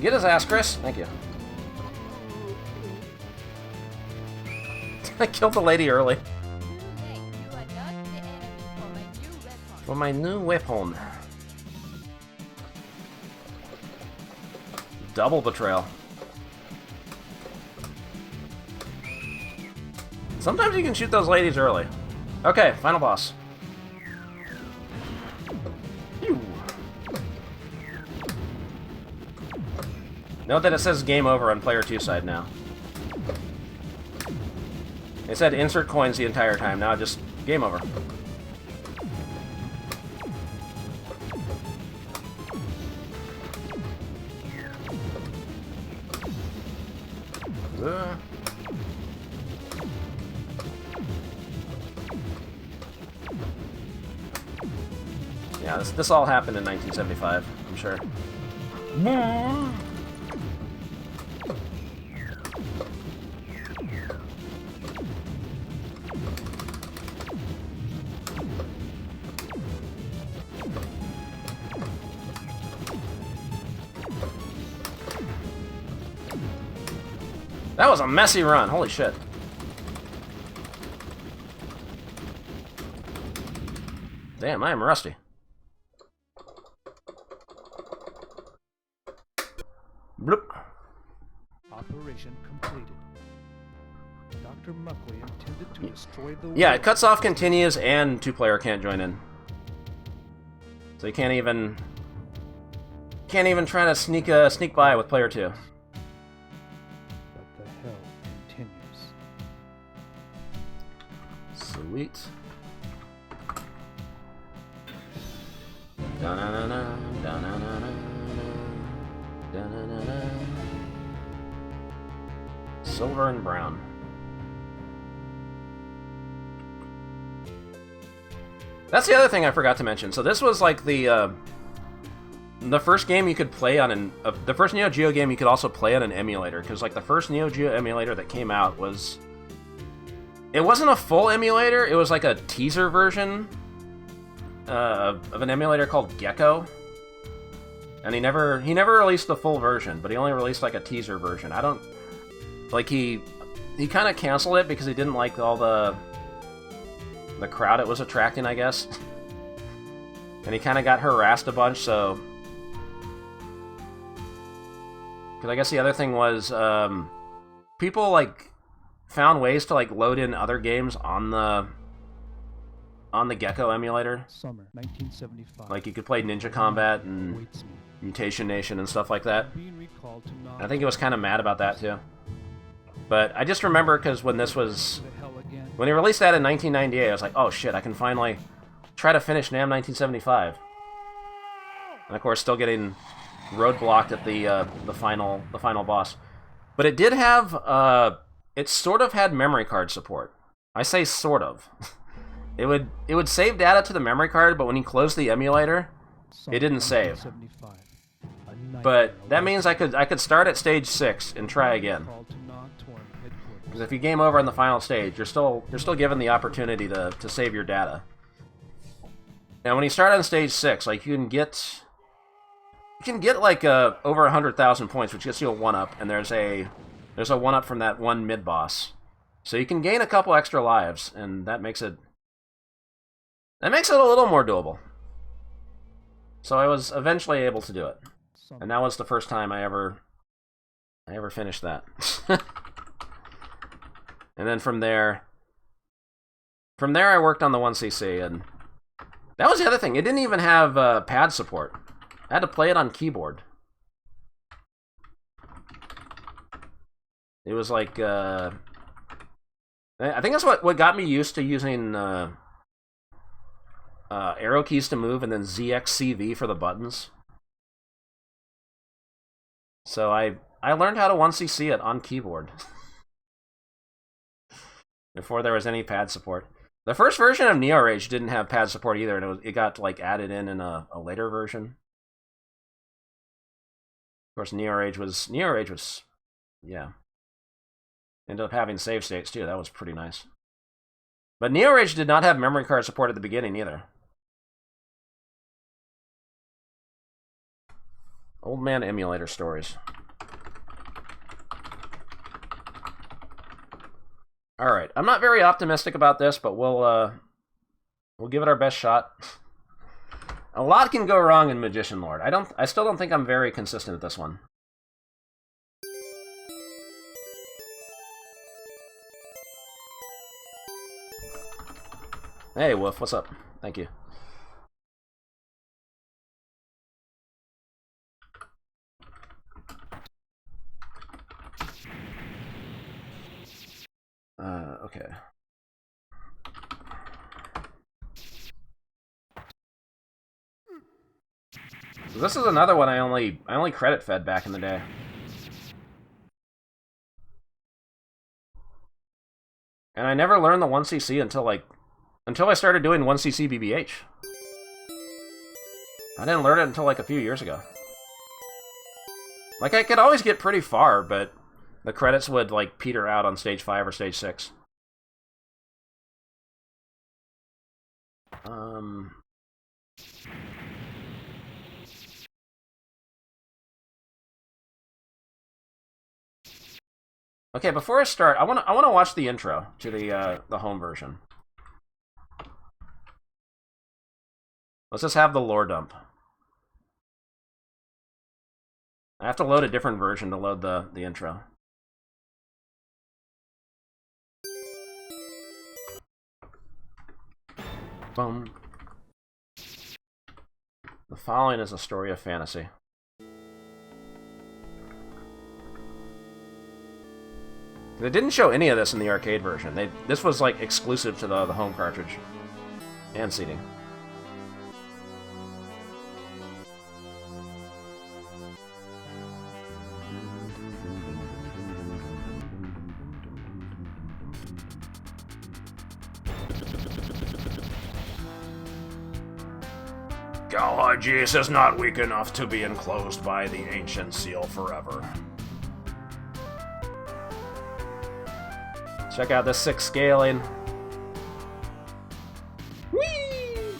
Get his ass, Chris. Thank you. I killed the lady early. Too late. You are not the enemy for my new weapon. For my new weapon. double betrayal. Sometimes you can shoot those ladies early. Okay, final boss. Phew. Note that it says game over on player 2 side now. It said insert coins the entire time, now just game over. Yeah, this all happened in 1975, I'm sure. That was a messy run, holy shit. Damn, I am rusty. Bloop. Operation completed. Dr. Muckley intended to destroy the Yeah, it world. cuts off continues and 2-player can't join in. So you can't even try to sneak by with player 2. But the hell continues. Sweet. Da-na-na-na, da-na-na-na, da-na-na-na. Silver and brown. That's the other thing I forgot to mention. So this was like the first game you could play on the first Neo-Geo game you could also play on an emulator, because like the first Neo-Geo emulator that came out it wasn't a full emulator, it was like a teaser version of an emulator called Gecko. And he never released the full version, but he only released like a teaser version. I don't like he kind of canceled it because he didn't like all the crowd it was attracting, I guess. And he kind of got harassed a bunch, so because I guess the other thing was people like found ways to like load in other games on the Gecko emulator. Summer 1975. Like you could play Ninja Combat and Awaits me. Mutation Nation and stuff like that. Being recalled to I think he was kind of mad about that too. But I just remember because when he released that in 1998, I was like, oh shit, I can finally try to finish NAMM 1975. And of course, still getting roadblocked at the final boss. But it did have it sort of had memory card support. I say sort of. It would save data to the memory card, but when you closed the emulator, it didn't save. But that means I could start at stage 6 and try again. Because if you game over on the final stage, you're still given the opportunity to save your data. And when you start on stage 6, like you can get like over 100,000 points, which gets you a 1-up, and there's a 1-up from that one mid boss. So you can gain a couple extra lives, and that makes it a little more doable. So I was eventually able to do it. And that was the first time I ever finished that. And then from there I worked on the 1cc, and that was the other thing. It didn't even have pad support. I had to play it on keyboard. It was like I think that's what got me used to using arrow keys to move and then ZXCV for the buttons. So I learned how to 1cc it on keyboard before there was any pad support. The first version of Neo-Rage didn't have pad support either, and it got like added in a later version. Of course, Neo-Rage was yeah. Ended up having save states too. That was pretty nice. But Neo-Rage did not have memory card support at the beginning either. Old man emulator stories. All right, I'm not very optimistic about this, but we'll give it our best shot. A lot can go wrong in Magician Lord. I still don't think I'm very consistent at this one. Hey, Wolf, what's up? Thank you. Okay. This is another one I only credit fed back in the day. And I never learned the 1cc until I started doing 1cc BBH. I didn't learn it until like a few years ago. Like I could always get pretty far, but the credits would like peter out on stage 5 or stage 6. Okay, before I start, I want to watch the intro to the home version. Let's just have the lore dump. I have to load a different version to load the intro. Boom. The following is a story of fantasy. They didn't show any of this in the arcade version. This was like exclusive to the home cartridge and seating. Galahagis is not weak enough to be enclosed by the ancient seal forever. Check out this sick scaling. Whee!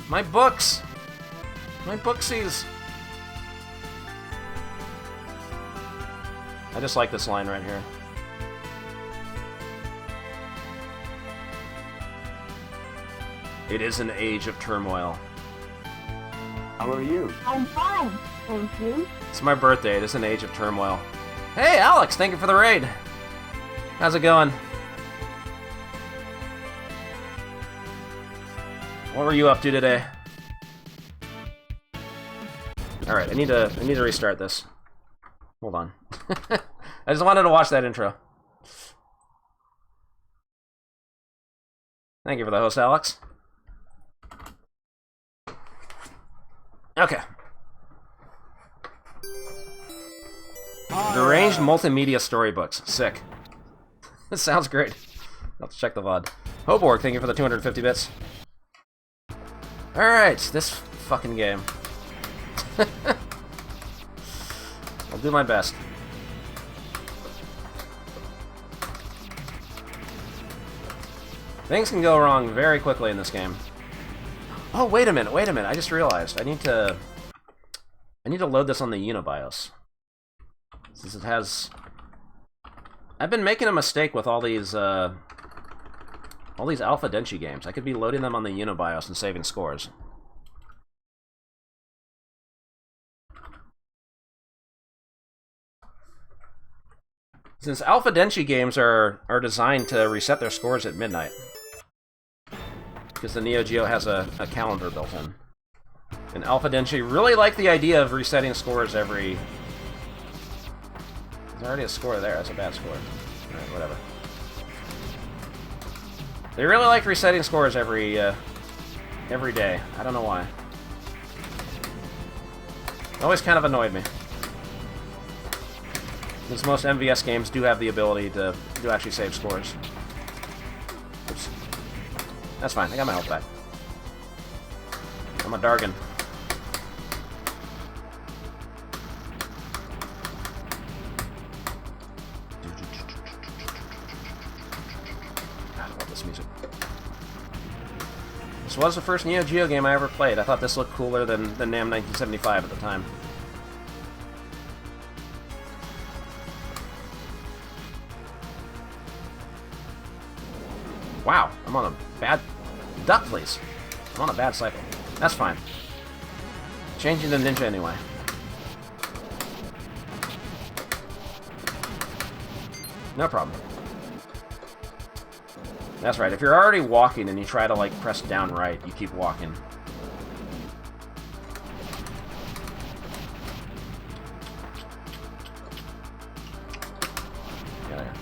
My books! My booksies! I just like this line right here. It is an age of turmoil. How are you? I'm fine, thank you. It's my birthday. It is an age of turmoil. Hey, Alex! Thank you for the raid. How's it going? What were you up to today? All right, I need to restart this. Hold on. I just wanted to watch that intro. Thank you for the host, Alex. Okay. Deranged multimedia storybooks. Sick. This sounds great. I'll have to check the VOD. Hoborg, thank you for the 250 bits. Alright, this fucking game. I'll do my best. Things can go wrong very quickly in this game. Oh, wait a minute, I just realized. I need to load this on the Unibios. Since it has... I've been making a mistake with all these Alpha Denchi games. I could be loading them on the Unibios and saving scores. Since Alpha Denchi games are designed to reset their scores at midnight. Because the Neo-Geo has a calendar built in. And Alpha Denchi really like the idea of resetting scores every... There's already a score there, that's a bad score. Alright, whatever. They really like resetting scores every day. I don't know why. It always kind of annoyed me. Since most MVS games do have the ability to actually save scores. Oops. That's fine, I got my health back. I'm a Dargan. God, I love this music. This was the first Neo-Geo game I ever played. I thought this looked cooler than NAM 1975 at the time. Wow, I'm on a bad... Duck, please. I'm on a bad cycle. That's fine. Changing to ninja anyway. No problem. That's right, if you're already walking and you try to, like, press down right, you keep walking. Get out of here.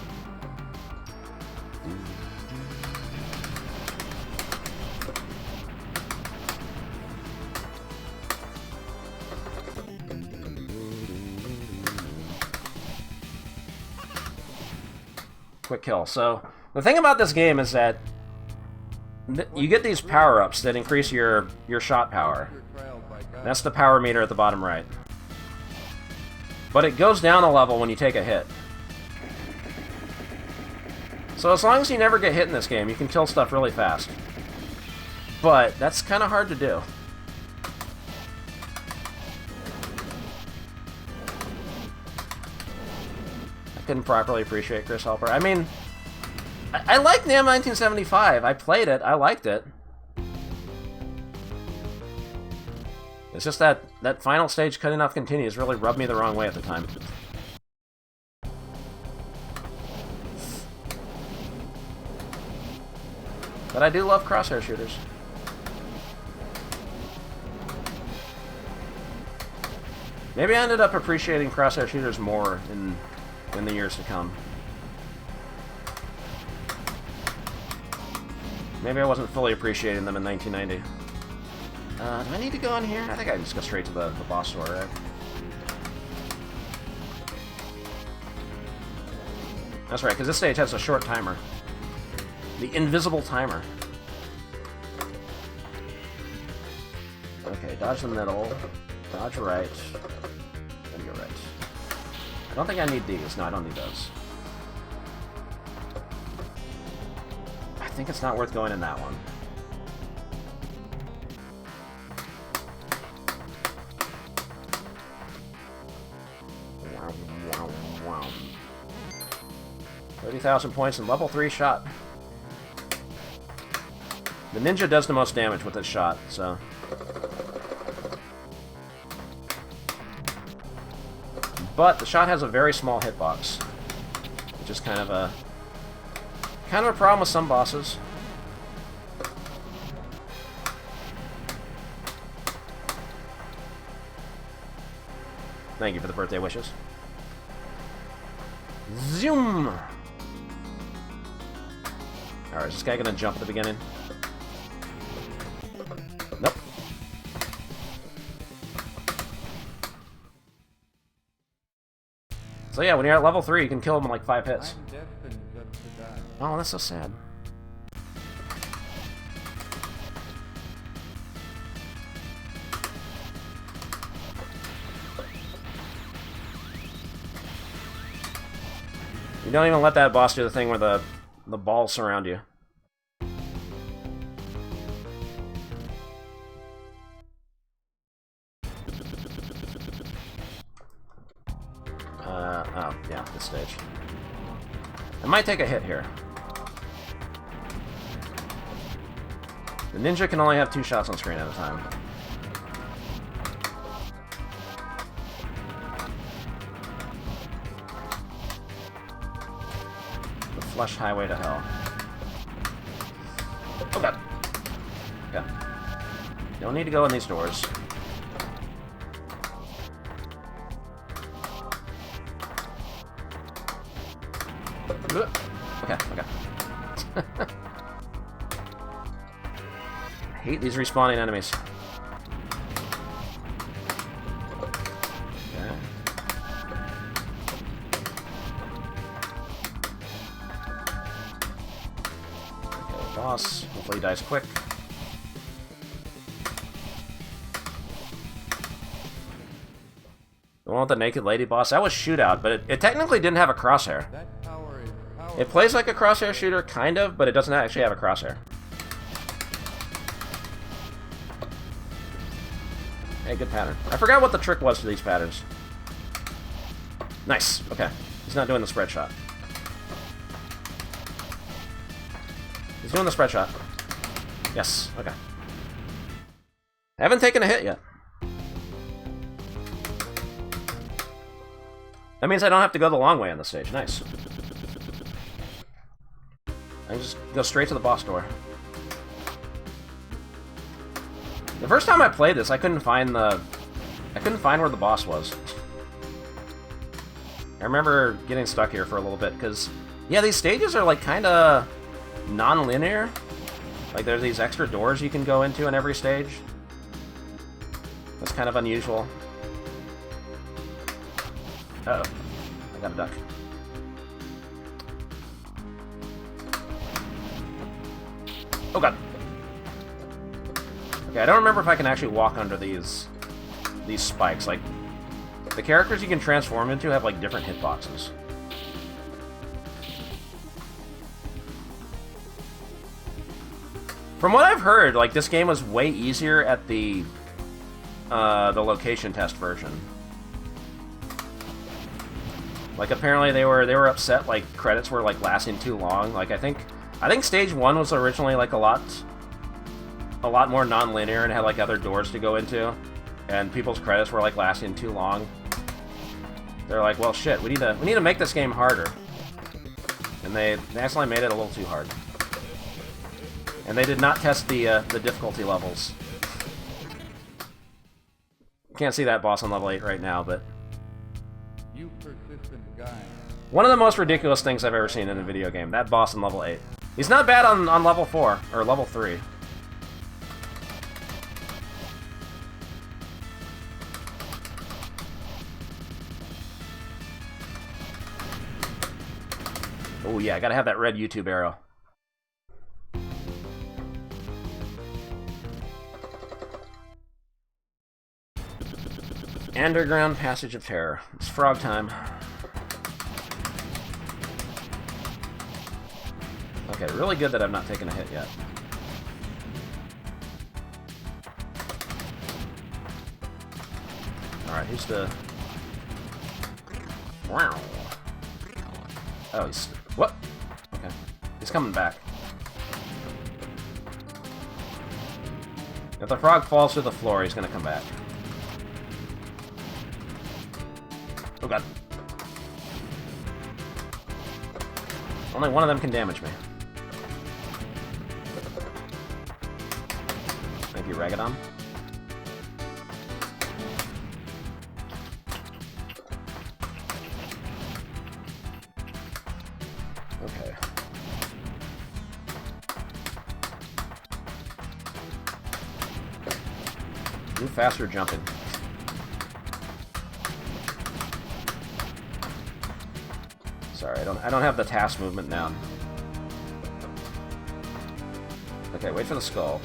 Quick kill. So, the thing about this game is that you get these power-ups that increase your shot power. That's the power meter at the bottom right. But it goes down a level when you take a hit. So as long as you never get hit in this game, you can kill stuff really fast. But that's kind of hard to do. Couldn't properly appreciate Chris Helper. I mean, I like Neo 1975. I played it. I liked it. It's just that final stage, Cutting Off Continues, really rubbed me the wrong way at the time. But I do love crosshair shooters. Maybe I ended up appreciating crosshair shooters more in the years to come. Maybe I wasn't fully appreciating them in 1990. Do I need to go in here? I think I can just go straight to the boss door, right? That's right, because this stage has a short timer. The invisible timer. Okay, dodge the middle, dodge right, then go right. I don't think I need these. No, I don't need those. I think it's not worth going in that one. Wow, wow, wow. 30,000 points and level 3 shot. The ninja does the most damage with this shot, so... But the shot has a very small hitbox, which is kind of a problem with some bosses. Thank you for the birthday wishes. Zoom! Alright, is this guy gonna jump at the beginning? Nope. So yeah, when you're at level 3, you can kill him in like 5 hits. Oh, that's so sad. You don't even let that boss do the thing where the balls surround you. Oh, yeah, this stage. I might take a hit here. The ninja can only have 2 shots on screen at a time. The flush highway to hell. Oh god. Okay. Don't need to go in these doors. Okay, okay. I hate these respawning enemies. Okay. Okay, boss. Hopefully he dies quick. The one with the naked lady boss? That was Shootout, but it technically didn't have a crosshair. It plays like a crosshair shooter, kind of, but it doesn't actually have a crosshair. Hey, good pattern. I forgot what the trick was to these patterns. Nice. Okay. He's not doing the spread shot. He's doing the spread shot. Yes. Okay. I haven't taken a hit yet. That means I don't have to go the long way on this stage. Nice. I just go straight to the boss door. The first time I played this, I couldn't find where the boss was. I remember getting stuck here for a little bit, because, yeah, these stages are, like, kind of non-linear. Like, there's these extra doors you can go into in every stage. That's kind of unusual. Uh-oh. I got a duck. Oh god. Okay, I don't remember if I can actually walk under these spikes. Like, the characters you can transform into have, like, different hitboxes. From what I've heard, like, this game was way easier at the location test version. Like, apparently they were upset, like, credits were, like, lasting too long. Like, I think stage 1 was originally, like, a lot more non-linear and had, like, other doors to go into, and people's credits were, like, lasting too long. They're like, well, shit, we need to make this game harder. And they accidentally made it a little too hard. And they did not test the difficulty levels. Can't see that boss on level 8 right now, but... You persistent guy. One of the most ridiculous things I've ever seen in a video game. That boss on level 8. He's not bad on level 4, or level 3. Oh yeah, I gotta have that red YouTube arrow. Underground Passage of Terror. It's frog time. Okay, really good that I've not taken a hit yet. Alright, who's the... Wow. Oh, he's... What? Okay. He's coming back. If the frog falls to the floor, he's gonna come back. Oh god. Only one of them can damage me. Thank you, Ragadon. Okay. Do faster jumping. Sorry, I don't have the task movement down. Okay, wait for the skull.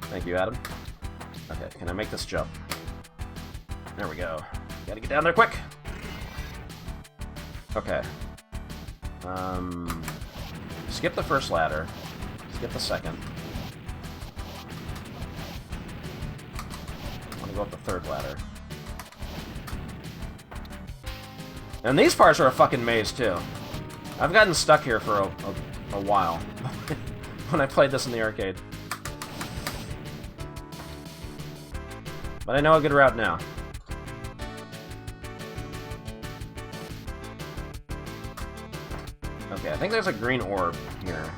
Thank you, Adam. Okay, can I make this jump? There we go. Gotta get down there quick! Okay. Skip the first ladder. Skip the second. I want to go up the third ladder. And these parts are a fucking maze, too. I've gotten stuck here for a while. When I played this in the arcade. But I know a good route now. Okay, I think there's a green orb here.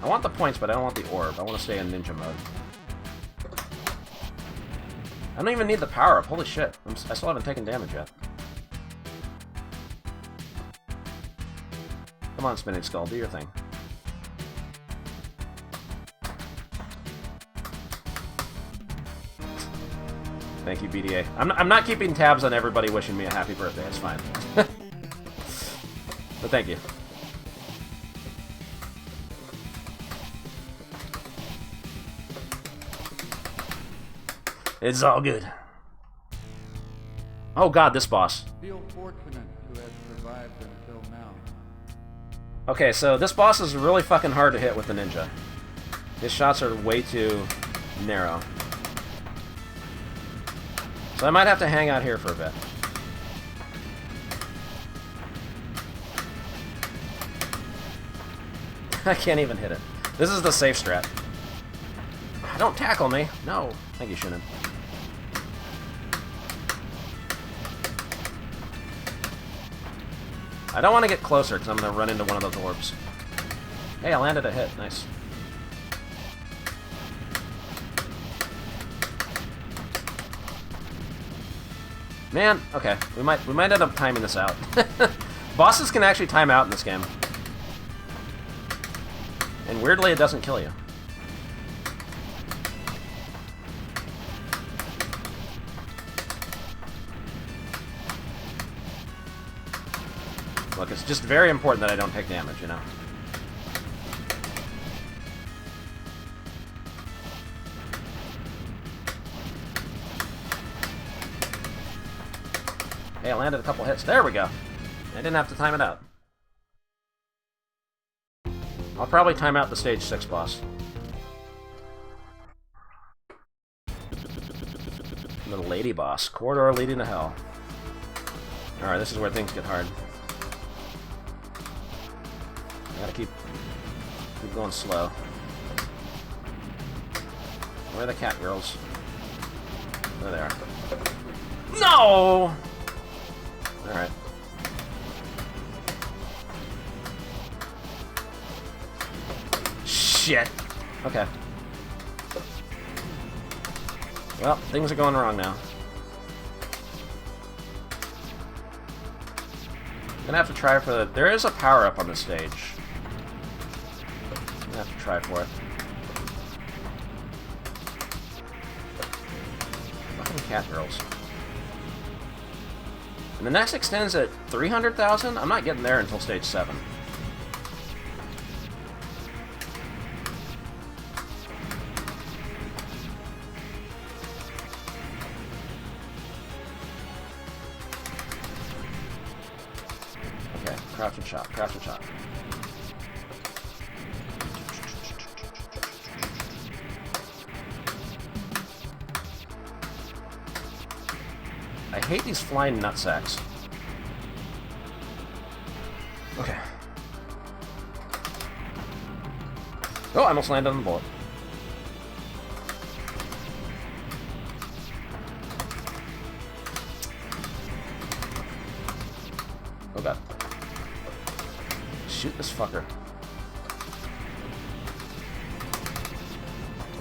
I want the points, but I don't want the orb. I want to stay in ninja mode. I don't even need the power-up. Holy shit. I still haven't taken damage yet. Come on, Spinning Skull. Do your thing. Thank you, BDA. I'm not keeping tabs on everybody wishing me a happy birthday. It's fine. But thank you. It's all good. Oh god, this boss. Feel fortunate to have survived until now. Okay, so this boss is really fucking hard to hit with the ninja. His shots are way too narrow. So I might have to hang out here for a bit. I can't even hit it. This is the safe strat. Don't tackle me. No. Thank you, Shinnon. I don't want to get closer because I'm going to run into one of those orbs. Hey, I landed a hit. Nice. Man, okay. We might end up timing this out. Bosses can actually time out in this game. And weirdly, it doesn't kill you. Look, it's just very important that I don't take damage, you know? Hey, I landed a couple hits. There we go. I didn't have to time it out. I'll probably time out the stage 6 boss. The lady boss. Corridor leading to hell. Alright, this is where things get hard. I gotta keep going slow. Where are the cat girls? There they are. No! Alright. Shit! Okay. Well, things are going wrong now. I'm gonna have to try for the... There is a power-up on the stage. I'm gonna have to try for it. Fucking cat girls. And the next extends at 300,000? I'm not getting there until stage 7. Okay, crouch and chop, crouch and chop. I hate these flying nutsacks. Okay. Oh, I almost landed on the bullet. Oh god. Shoot this fucker.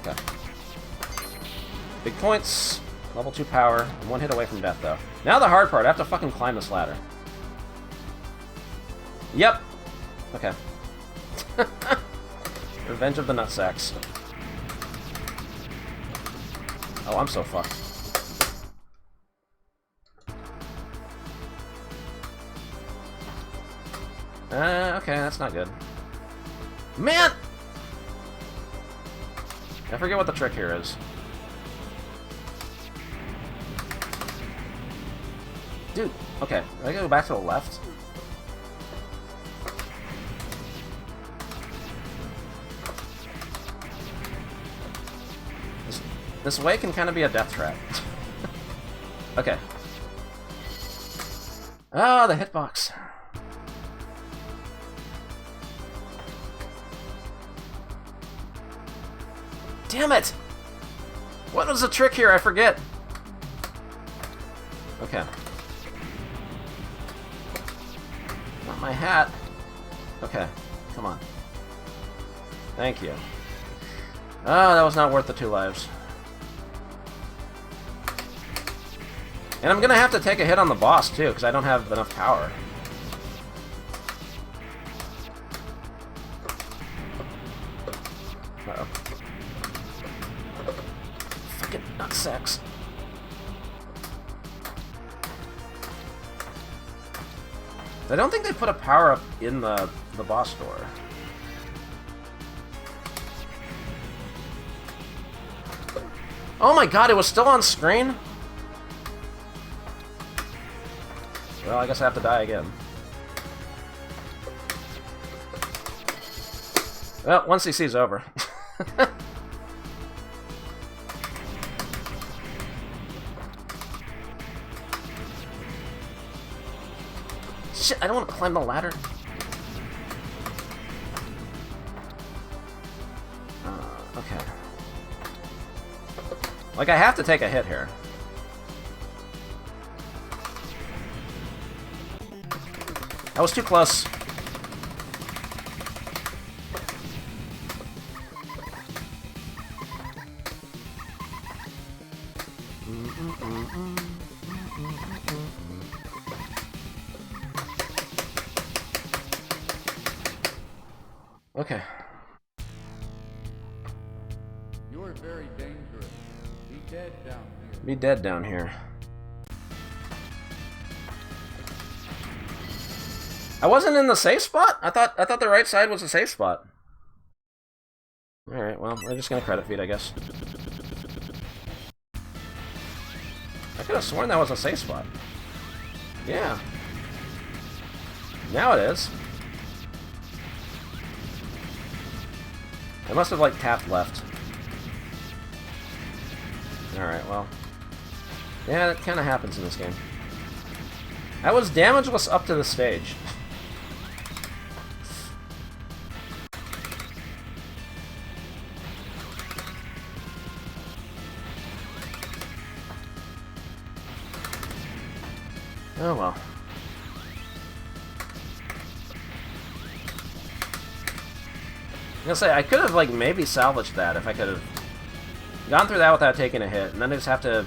Okay. Big points. Level 2 power. I'm 1 hit away from death, though. Now the hard part. I have to fucking climb this ladder. Yep. Okay. Revenge of the Nutsacks. Oh, I'm so fucked. Okay, that's not good. Man! I forget what the trick here is. Dude, okay. I gotta go back to the left. This way can kind of be a death trap. Okay. Oh, the hitbox. Damn it! What was the trick here? I forget. Okay. Not my hat. Okay, come on. Thank you. Oh, that was not worth the 2 lives. And I'm gonna have to take a hit on the boss, too, because I don't have enough power. Uh-oh. Fucking nutsacks. I don't think they put a power-up in the boss door. Oh my god, it was still on screen? Well, I guess I have to die again. Well, 1CC's over. Shit, I don't want to climb the ladder. Like, I have to take a hit here. That was too close. Okay. You are very dangerous. Be dead down here. Be dead down here. I wasn't in the safe spot? I thought the right side was the safe spot. Alright, well, we're just gonna credit feed, I guess. I could have sworn that was a safe spot. Yeah. Now it is. I must have, like, tapped left. Alright, well. Yeah, that kind of happens in this game. I was damageless up to the stage. Oh well. I'm gonna say, I could have, like, maybe salvaged that if I could have gone through that without taking a hit, and then I just have to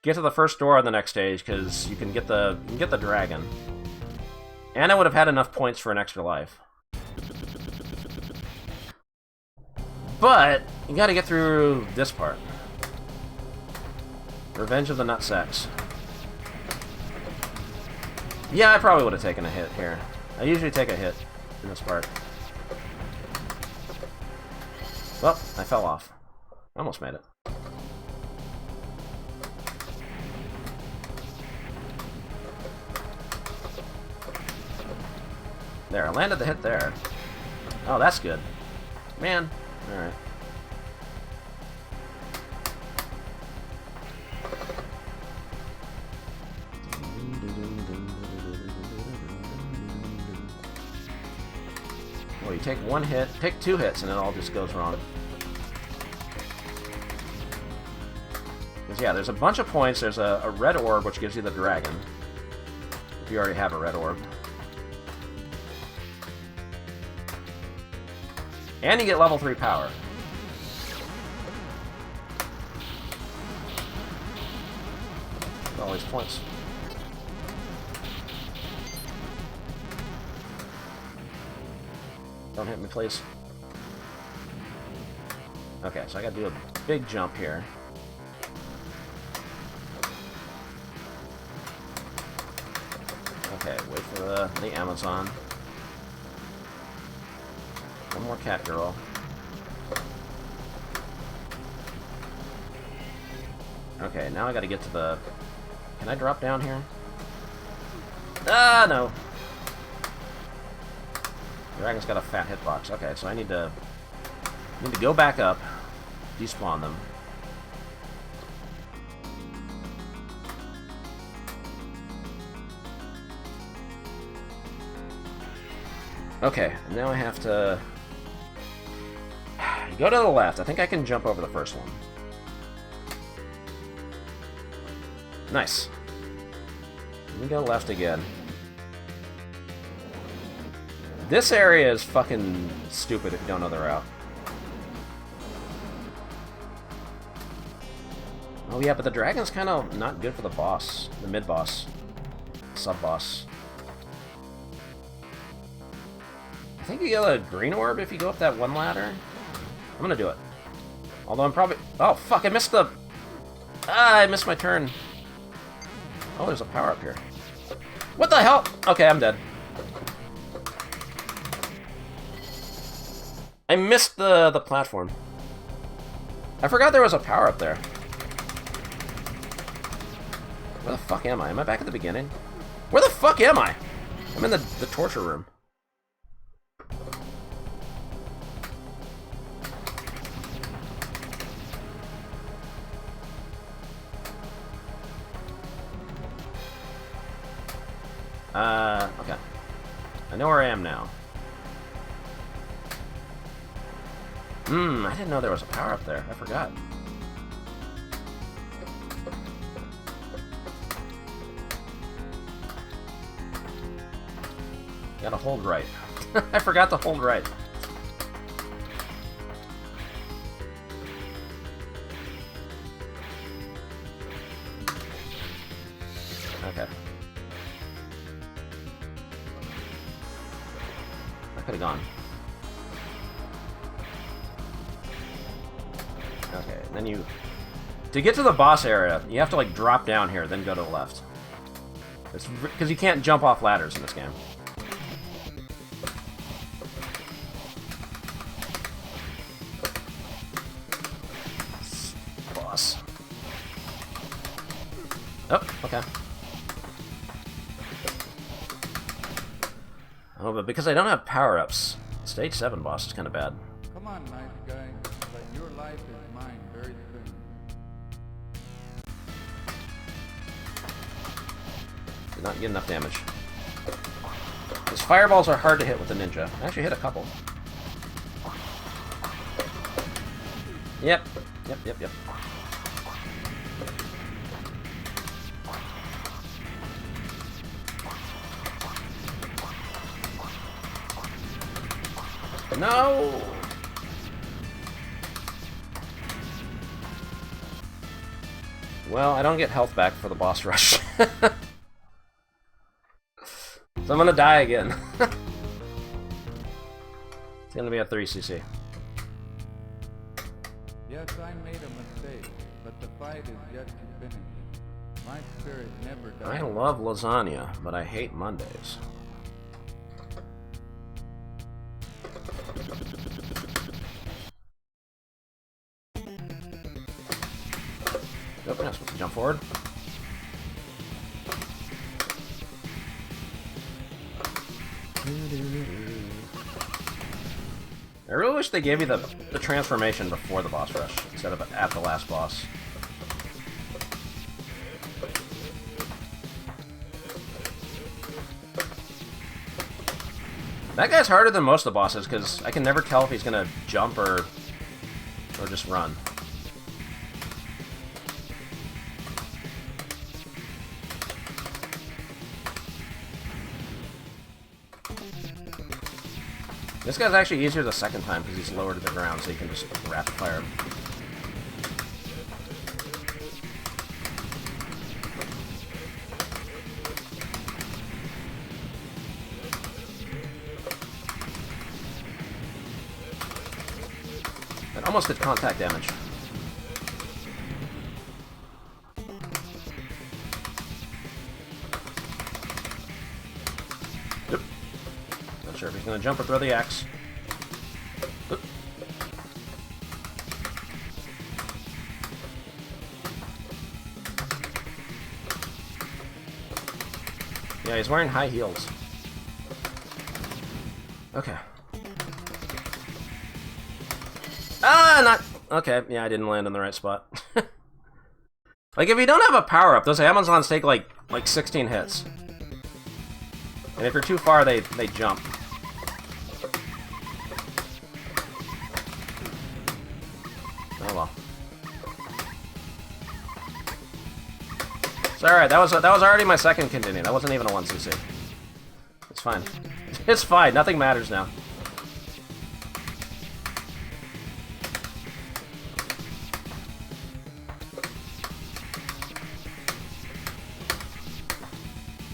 get to the first door on the next stage, because you can get the dragon. And I would have had enough points for an extra life. But, you gotta get through this part. Revenge of the Nutsacks. Yeah, I probably would have taken a hit here. I usually take a hit in this part. Well, I fell off. Almost made it. There, I landed the hit there. Oh, that's good. Man. Alright. Well, you take one hit, take two hits, and it all just goes wrong. Because, yeah, there's a bunch of points. There's a red orb, which gives you the dragon. If you already have a red orb. And you get level 3 power. All these points. Don't hit me, please. Okay, so I gotta do a big jump here. Okay, wait for the Amazon. One more cat girl. Okay, now I gotta get to the... Can I drop down here? Ah, no. Dragon's got a fat hitbox. Okay, so I need to go back up, despawn them. Okay, now I have to go to the left. I think I can jump over the first one. Nice. Let me go left again. This area is fucking stupid if you don't know the route. Oh yeah, but the dragon's kind of not good for the boss. The mid-boss. Sub-boss. I think you get a green orb if you go up that one ladder. I'm gonna do it. Although I'm probably... Oh, fuck, I missed the... Ah, I missed my turn. Oh, there's a power up here. What the hell? Okay, I'm dead. I missed the platform. I forgot there was a power up there. Where the fuck am I? Am I back at the beginning? Where the fuck am I? I'm in the torture room. Okay. I know where I am now. I didn't know there was a power up there. I forgot. Gotta hold right. I forgot to hold right. Okay. I could have gone. Okay, and then you... To get to the boss area, you have to, like, drop down here, then go to the left. Because you can't jump off ladders in this game. Boss. Oh, okay. Oh, but because I don't have power-ups, Stage 7 boss is kind of bad. Come on, nice guy. But your life is mine very soon. Did not get enough damage. These fireballs are hard to hit with the ninja. I actually hit a couple. Yep. Yep. No! Well, I don't get health back for the boss rush. So I'm gonna die again. It's gonna be a 3cc. Yes, I made a mistake, but the fight is yet to finish. My spirit never dies. I love lasagna, but I hate Mondays. Nope, I'm not supposed to jump forward. I really wish they gave me the transformation before the boss rush, instead of at the last boss. That guy's harder than most of the bosses, because I can never tell if he's gonna jump or just run. This guy's actually easier the second time because he's lower to the ground, so you can just rapid fire him. That almost did contact damage. Yep. Not sure if he's gonna jump or throw the axe. Oop. Yeah, he's wearing high heels. Okay. Ah, not... Okay, yeah, I didn't land in the right spot. Like, if you don't have a power-up, those Amazons take, like 16 hits. And if you're too far, they jump. Oh well. It's alright, that was already my second continue. That wasn't even a 1cc. It's fine. It's fine, nothing matters now.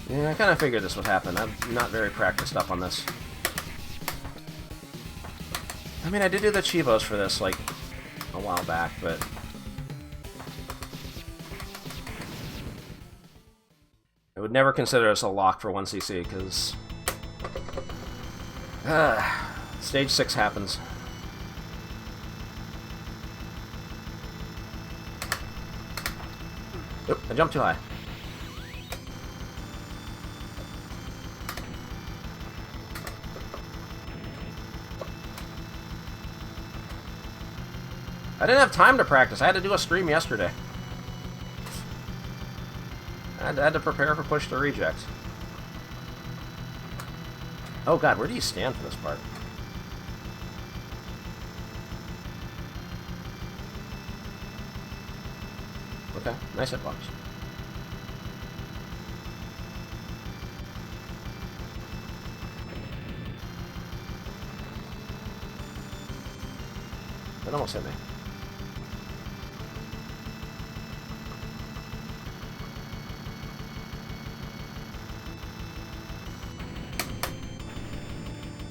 Yeah, I kind of figured this would happen. I'm not very practiced up on this. I mean, I did do the Chivos for this, like, a while back, but... I would never consider this a lock for 1cc, because... Stage 6 happens. Oop, I jumped too high. I didn't have time to practice. I had to do a stream yesterday. I had to prepare for push to reject. Oh god, where do you stand for this part? Okay, nice hitbox. It almost hit me.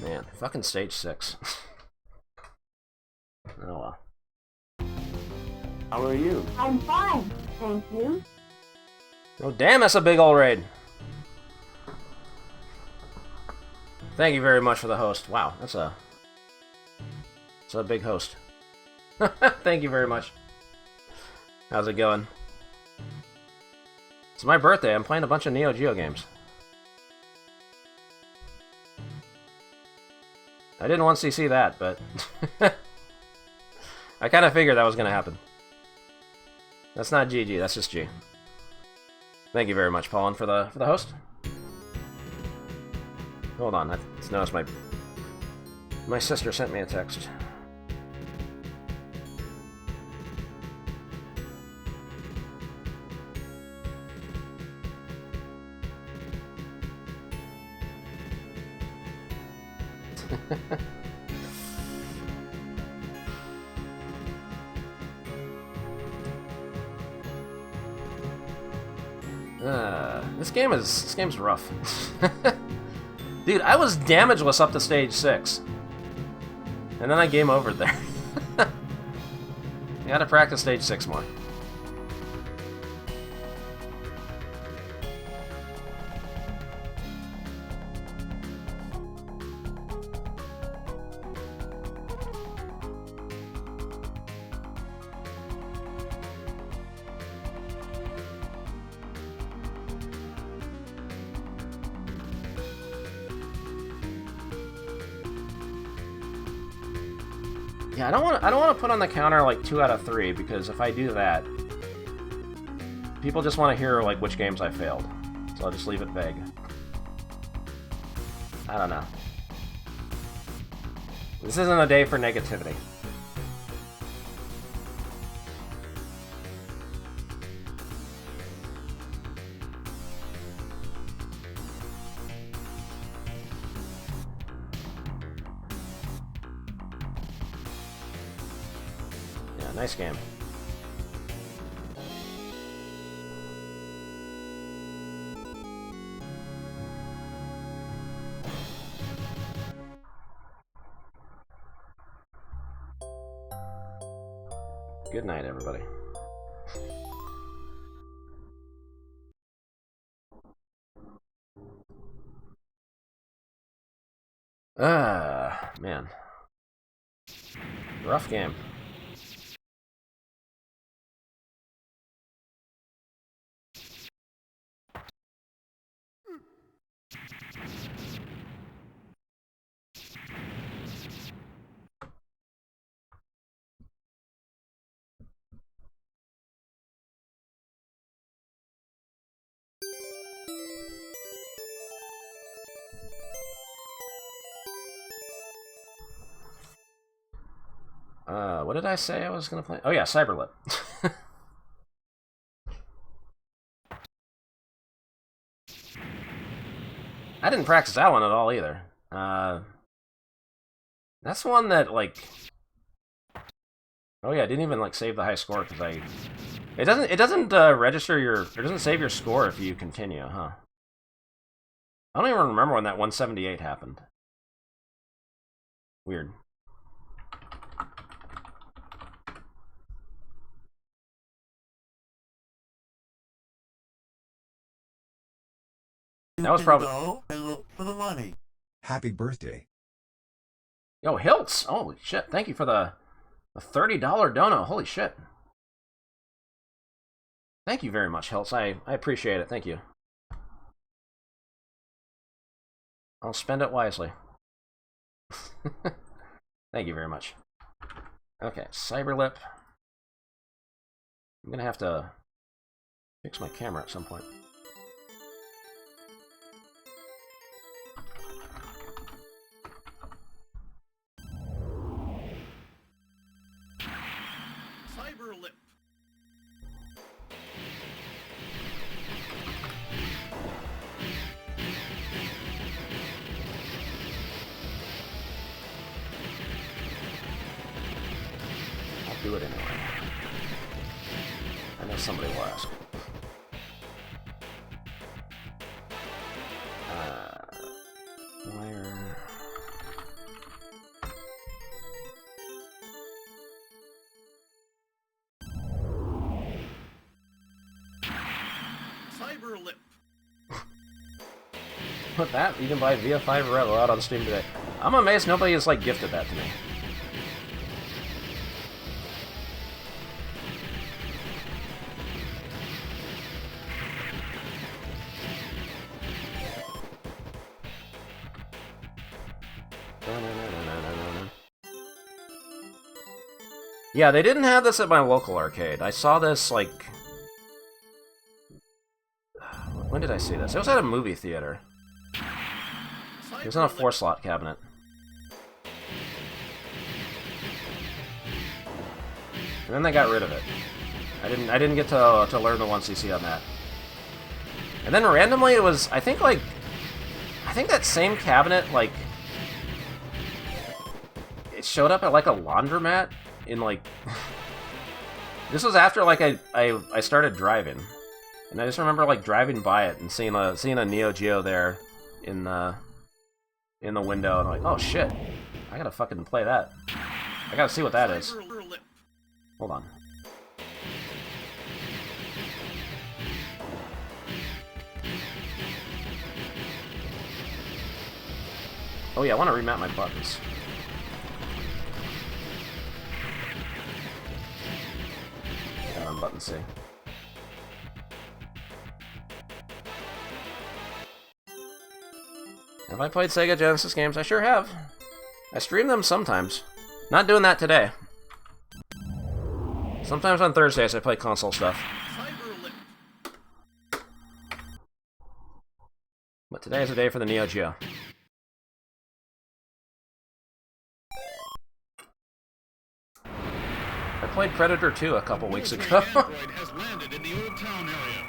Man, fucking stage 6. Oh well. How are you? I'm fine, thank you. Oh damn, that's a big ol' raid. Thank you very much for the host. Wow, that's a big host. Thank you very much. How's it going? It's my birthday. I'm playing a bunch of Neo-Geo games. I didn't want to see that, but I kind of figured that was going to happen. That's not GG, that's just G. Thank you very much, Paulin, for the host. Hold on, I just noticed my sister sent me a text. This game's rough. Dude, I was damageless up to stage 6. And then I game over there. You gotta practice stage 6 more. Yeah, I don't want to put on the counter like 2 out of 3 because if I do that, people just want to hear like which games I failed. So I'll just leave it vague. I don't know. This isn't a day for negativity. Nice game. Good night, everybody. Man. Rough game. What did I say I was gonna play? Oh yeah, Cyberlip. I didn't practice that one at all either. That's one that like. Oh yeah, I didn't even like save the high score because It doesn't register your. It doesn't save your score if you continue, huh? I don't even remember when that 178 happened. Weird. That was probably. And look for the money. Happy birthday. Yo, Hiltz! Holy shit! Thank you for the $30 dono. Holy shit! Thank you very much, Hiltz. I appreciate it. Thank you. I'll spend it wisely. Thank you very much. Okay, Cyberlip. I'm gonna have to fix my camera at some point. Cyberlip. I know somebody will ask. Where? Cyberlip. What that? You can buy via Fiverr out on Steam today. I'm amazed nobody has like gifted that to me. Yeah, they didn't have this at my local arcade. I saw this, like... When did I see this? It was at a movie theater. It was in a 4-slot cabinet. And then they got rid of it. I didn't get to learn the 1cc on that. And then randomly it was, I think that same cabinet, like... It showed up at, like, a laundromat in, like... This was after, like, I started driving. And I just remember, like, driving by it and seeing a Neo-Geo there in the window, and I'm like, oh shit, I gotta fucking play that. I gotta see what that is. Hold on. Oh yeah, I want to remap my buttons. Got on button C. Have I played Sega Genesis games? I sure have. I stream them sometimes. Not doing that today. Sometimes on Thursdays I play console stuff. But today is the day for the Neo-Geo. I played Predator 2 a couple weeks ago. Android has landed in the Old Town area.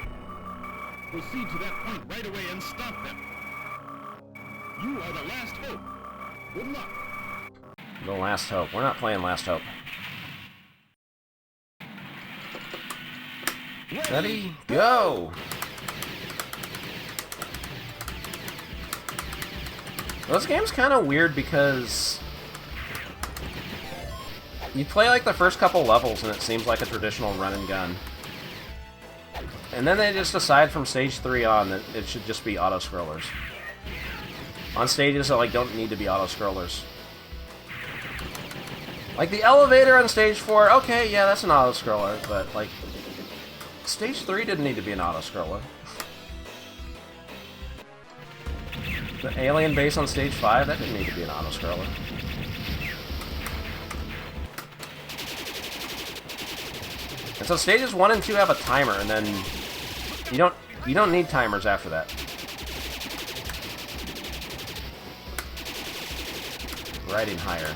Proceed to that point right away and stop them. You are the last hope. Good luck. The Last Hope. We're not playing Last Hope. Ready, go! This game's kind of weird because you play like the first couple levels and it seems like a traditional run and gun. And then they just decide from stage 3 on that it should just be auto-scrollers. On stages that like don't need to be auto-scrollers. Like the elevator on stage 4, okay, yeah, that's an auto-scroller, but like stage 3 didn't need to be an auto-scroller. The alien base on stage 5, that didn't need to be an auto-scroller. And so stages 1 and 2 have a timer, and then you don't need timers after that. Riding higher.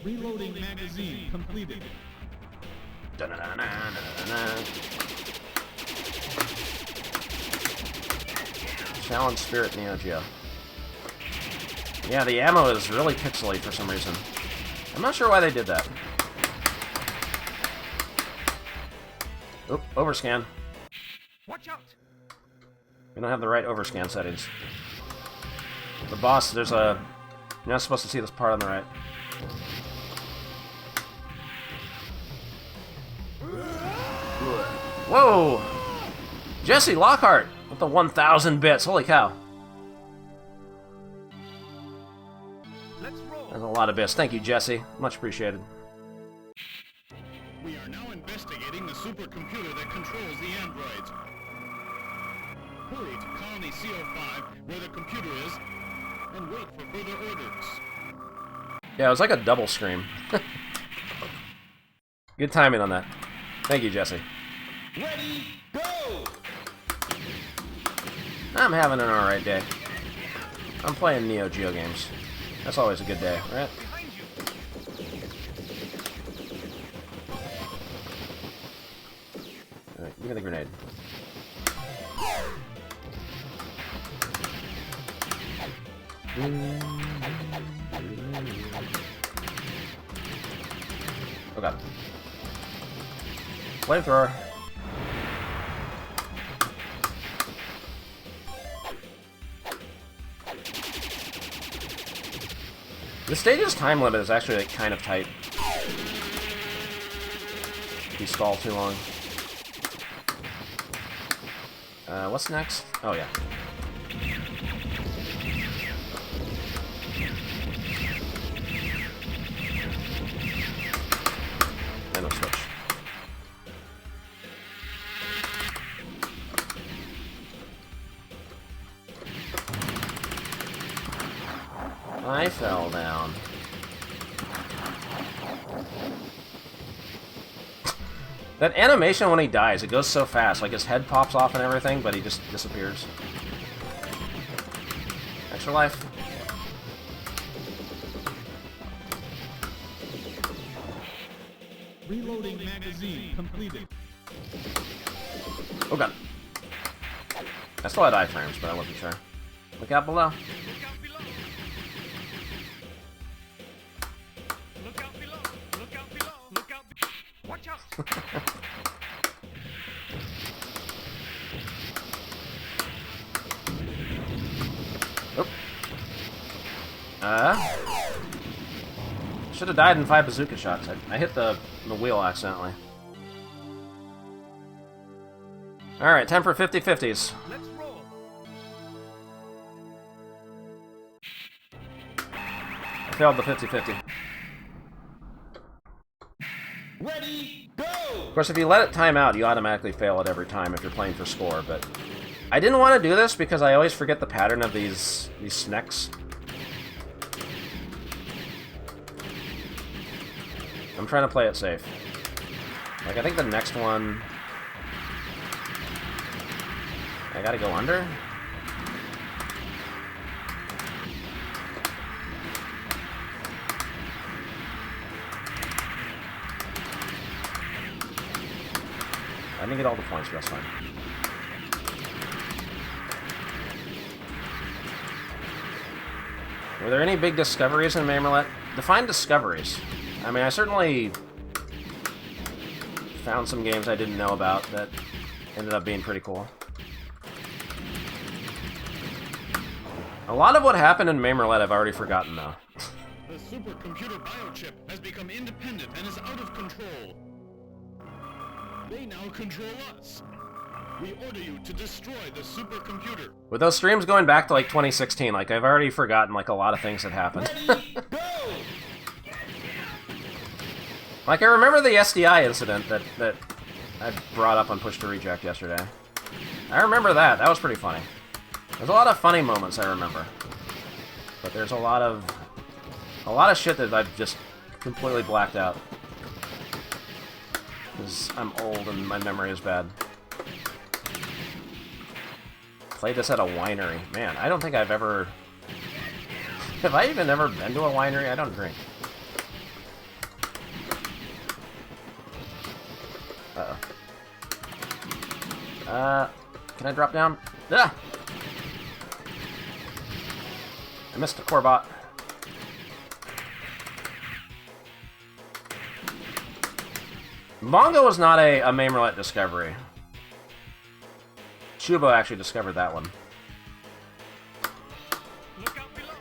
Reloading magazine completed. Challenge Spirit Neo-Geo. Yeah, the ammo is really pixely for some reason. I'm not sure why they did that. Oop, overscan. Watch out! We don't have the right overscan settings. The boss, there's a... You're not supposed to see this part on the right. Whoa! Jesse Lockhart with the 1,000 bits. Holy cow. Let's roll. That's a lot of bits. Thank you, Jesse. Much appreciated. We are now investigating the supercomputer that controls the androids. Hurry to Colony CO5, where the computer is, and wait for further orders. Yeah, it was like a double scream. Good timing on that. Thank you, Jesse. Ready, go! I'm having an alright day. I'm playing Neo-Geo games. That's always a good day, right? Alright, give me the grenade. Oh god. Flamethrower. The stage's time limit is actually like, kind of tight. If you stall too long. What's next? Oh yeah. And a switch. I fell down. That animation when he dies, it goes so fast. Like his head pops off and everything, but he just disappears. Extra life. Reloading magazine completed. Oh god. I still had iframes, but I wasn't sure. Look out below. Look out below. Look out below. Look out below. Watch out. Should have died in 5 bazooka shots. I hit the wheel accidentally. Alright, time for 50-50s. Let's roll. I failed the 50-50. Ready, go! Of course, if you let it time out, you automatically fail it every time if you're playing for score, but I didn't want to do this because I always forget the pattern of these snecks. I'm trying to play it safe. Like, I think the next one... I gotta go under? I didn't get all the points, but that's fine. Were there any big discoveries in MAME Roulette? Define discoveries. I mean, I certainly found some games I didn't know about that ended up being pretty cool. A lot of what happened in MAME Roulette I've already forgotten, though. The supercomputer biochip has become independent and is out of control. They now control us. We order you to destroy the supercomputer. With those streams going back to, like, 2016, like, I've already forgotten, like, a lot of things that happened. Ready, go! Like, I remember the SDI incident that I brought up on Push to Reject yesterday. I remember that. That was pretty funny. There's a lot of funny moments I remember. But there's a lot of shit that I've just completely blacked out. Because I'm old and my memory is bad. Played this at a winery. Man, I don't think I've ever... Have I even ever been to a winery? I don't drink. Uh-oh. Can I drop down? Ah! I missed the core bot. Mongo was not a MAME Roulette discovery. Chubo actually discovered that one. Look out below!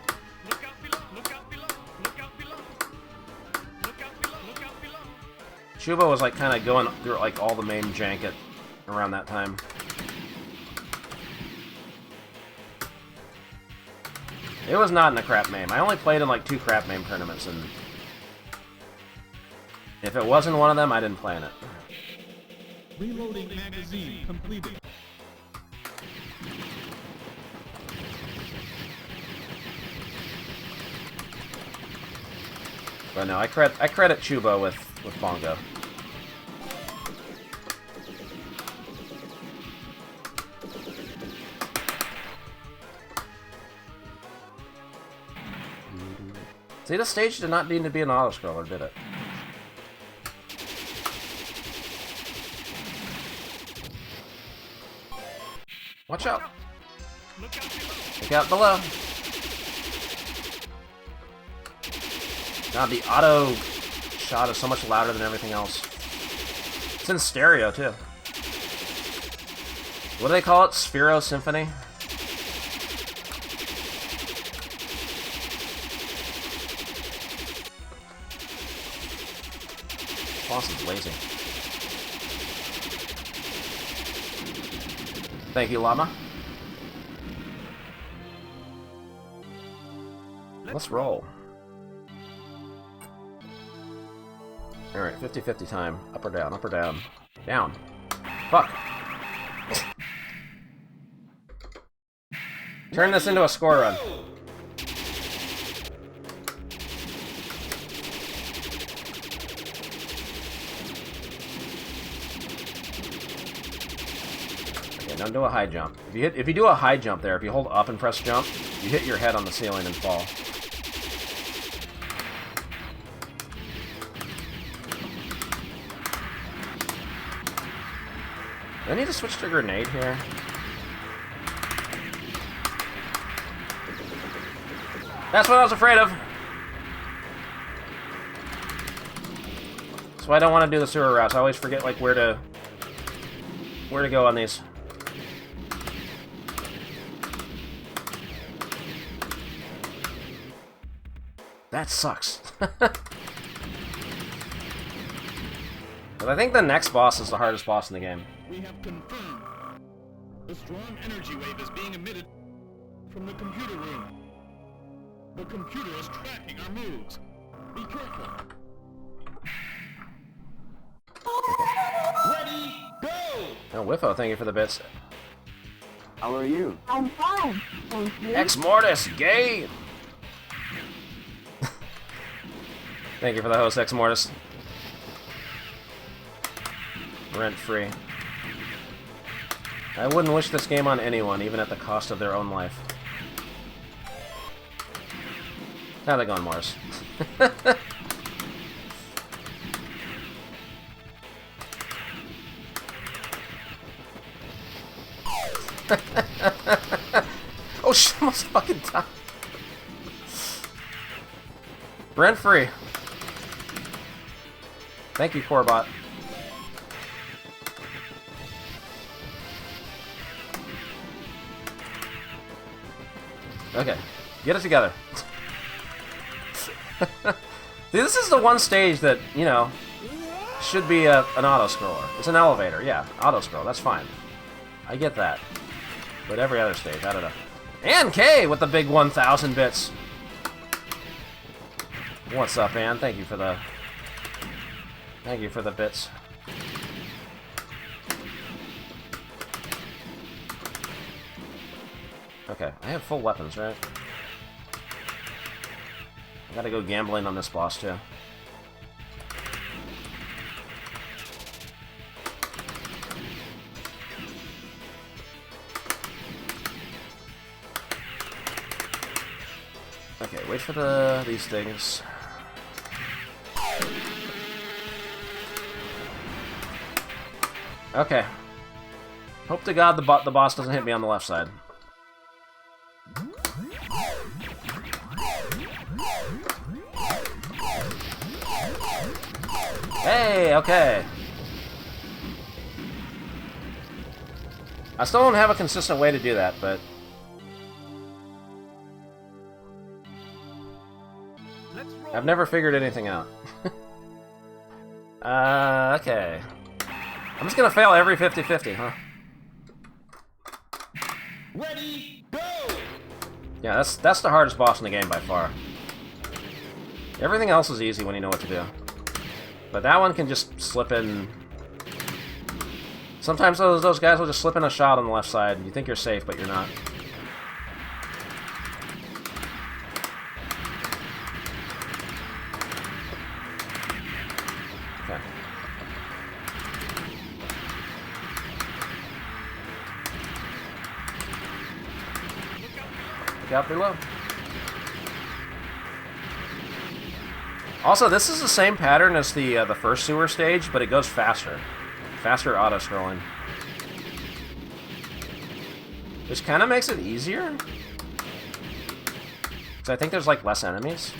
Look out below! Look out below! Look out below! Look out below! Look out below! Chubo was like kind of going through like all the main jank at around that time. It was not in a crap MAME. I only played in like 2 crap MAME tournaments, and if it wasn't one of them, I didn't play in it. Reloading magazine completed. But no, I credit Chubo with Bongo. See, this stage did not need to be an auto-scroller, did it? Watch out! Look out below! God, the auto shot is so much louder than everything else. It's in stereo, too. What do they call it? Sphero Symphony? Boss is lazy. Thank you, Llama. Let's roll. Alright, 50-50 time. Up or down, up or down. Down. Fuck. Turn this into a score run. Okay, don't do a high jump. If you do a high jump there, if you hold up and press jump, you hit your head on the ceiling and fall. Do I need to switch to grenade here? That's what I was afraid of! That's why I don't want to do the sewer routes. I always forget, like, where to go on these. That sucks. But I think the next boss is the hardest boss in the game. We have confirmed. The strong energy wave is being emitted from the computer room. The computer is tracking our moves. Be careful. Ready, go! Oh, Whiffo, thank you for the bits. How are you? I'm fine, thank you. Ex Mortis, gay! Thank you for the host, Ex Mortis. Rent free. I wouldn't wish this game on anyone, even at the cost of their own life. How's it going, Morris? Oh shit, almost fucking died. Rent free. Thank you, Corebot. Okay, get it together. This is the one stage that, you know, should be an auto-scroller. It's an elevator, yeah, auto-scroll, that's fine. I get that. But every other stage, I don't know. And K with the big 1,000 bits. What's up, Ann? Thank you for the bits. Okay, I have full weapons, right? I gotta go gambling on this boss, too. Okay, wait for these things. Okay. Hope to God the boss doesn't hit me on the left side. Hey, okay. I still don't have a consistent way to do that, but... I've never figured anything out. Okay. I'm just gonna fail every 50-50, huh? Ready, go! Yeah, that's the hardest boss in the game by far. Everything else is easy when you know what to do. But that one can just slip in... Sometimes those guys will just slip in a shot on the left side, and you think you're safe, but you're not. Okay. Look out below. Also, this is the same pattern as the first sewer stage, but it goes faster. Faster auto-scrolling. Which kind of makes it easier. Because I think there's, like, less enemies.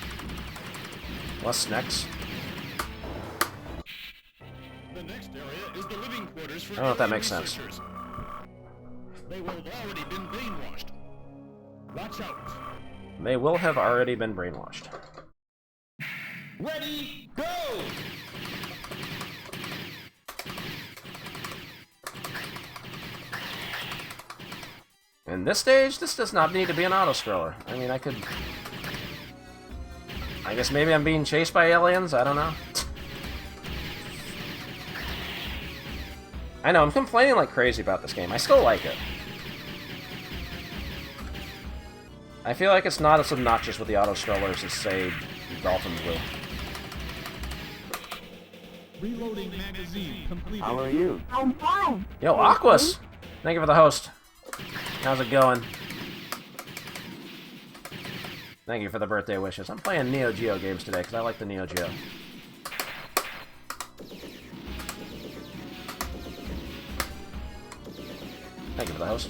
Less snacks. The next area is the living quarters for I don't know if that alien makes sense. researchers. They will have already been brainwashed. Watch out. They will have already been brainwashed. Ready, go! In this stage, this does not need to be an auto-scroller. I mean, I guess maybe I'm being chased by aliens? I don't know. I know, I'm complaining like crazy about this game. I still like it. I feel like it's not as obnoxious with the auto-scrollers as, say, Dolphin Blue. Reloading magazine completed. How are you? I'm fine. Yo, Aquas! Thank you for the host. How's it going? Thank you for the birthday wishes. I'm playing Neo-Geo games today because I like the Neo-Geo. Thank you for the host.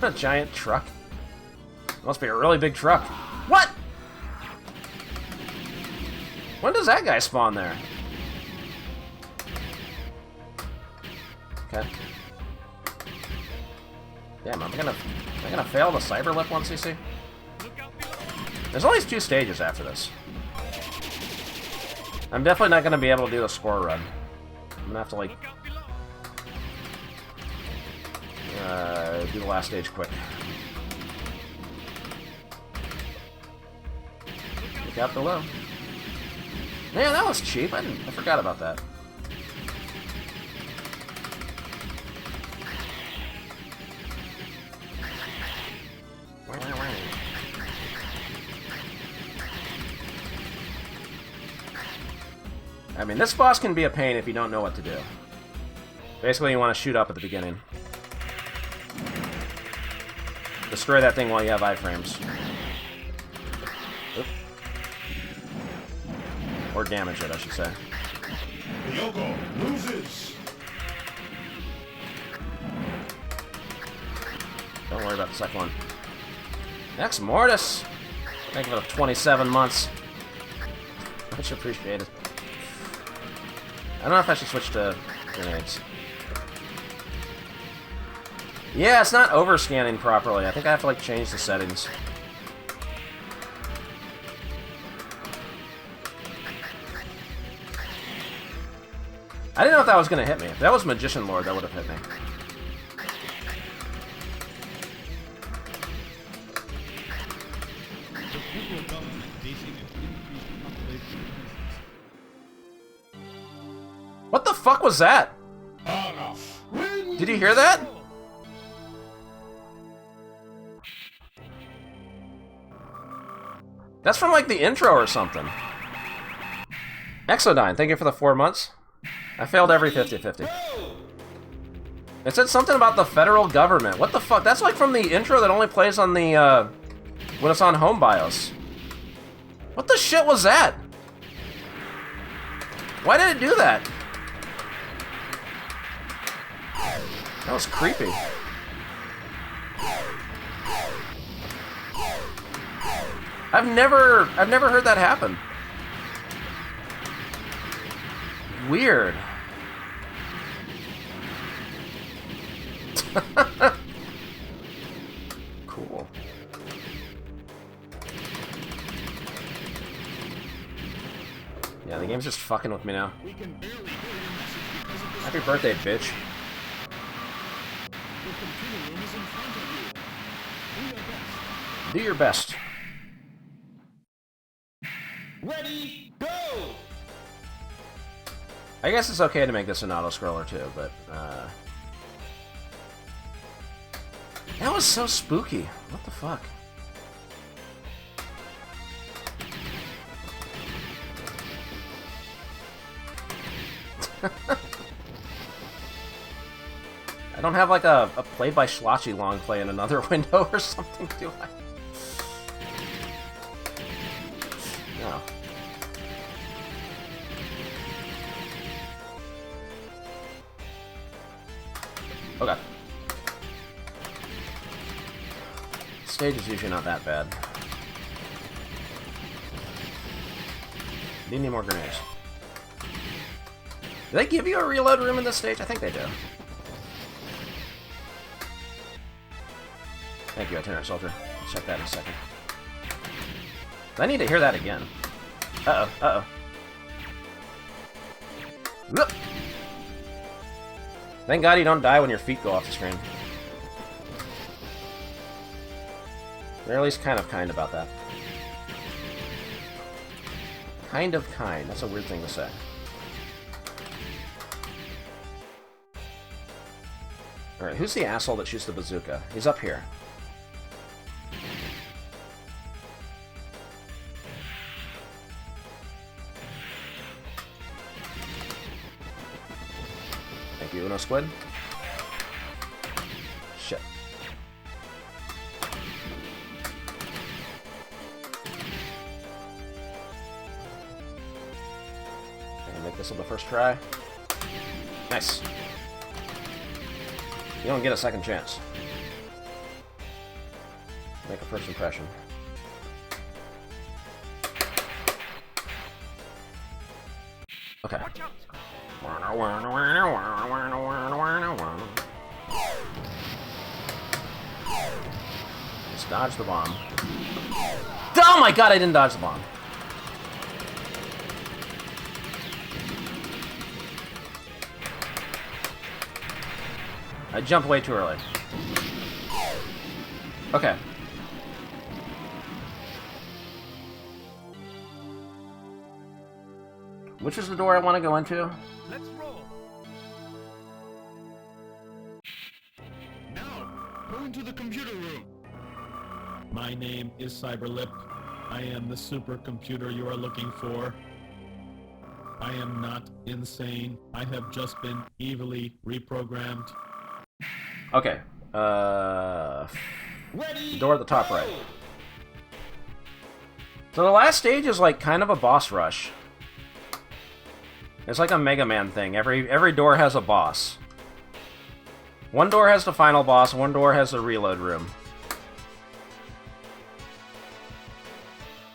A giant truck? Must be a really big truck. What? When does that guy spawn there? Okay. Damn, am I gonna fail the cyberlip one, CC? There's only 2 stages after this. I'm definitely not gonna be able to do the score run. I'm gonna have to, like, do the last stage quick. Look out below. Man, that was cheap. I forgot about that. I mean, this boss can be a pain if you don't know what to do. Basically, you want to shoot up at the beginning. Destroy that thing while you have iframes. Oop. Or damage it, I should say. Yogo loses. Don't worry about the second one. Next, Mortis! Thank you for the 27 months. Much appreciated. I don't know if I should switch to grenades. Yeah, it's not overscanning properly. I think I have to, like, change the settings. I didn't know if that was going to hit me. If that was Magician Lord, that would have hit me. What the fuck was that? Did you hear that? That's from, like, the intro or something. Exodyne, thank you for the 4 months. I failed every 50-50. It said something about the federal government. What the fuck? That's, like, from the intro that only plays on the, when it's on home BIOS. What the shit was that? Why did it do that? That was creepy. I've never heard that happen. Weird. Cool. Yeah, the game's just fucking with me now. Happy birthday, bitch. Do your best. Ready, go! I guess it's okay to make this an auto-scroller too, but, that was so spooky. What the fuck? I don't have, like, a Played by Schlotchy long play in another window or something, do I? No. Okay. Stage is usually not that bad. Do you need more grenades? Do they give you a reload room in this stage? I think they do. Thank you, Itinerant Soldier. I'll check that in a second. I need to hear that again. Uh-oh, uh-oh. Whoop. Thank God you don't die when your feet go off the screen. They're at least kind about that. Kind of kind. That's a weird thing to say. Alright, who's the asshole that shoots the bazooka? He's up here. Thank you, Uno Squid. Shit. Make this on the first try. Nice. You don't get a second chance. Make a first impression. Okay. Just dodge the bomb. Oh my god, I didn't dodge the bomb. I jumped way too early. Okay. Which is the door I want to go into? Let's roll. Now, go into the computer room. My name is Cyberlip. I am the supercomputer you are looking for. I am not insane. I have just been evilly reprogrammed. Okay. Door at the top right. So the last stage is like kind of a boss rush. It's like a Mega Man thing. Every door has a boss. One door has the final boss, one door has the reload room.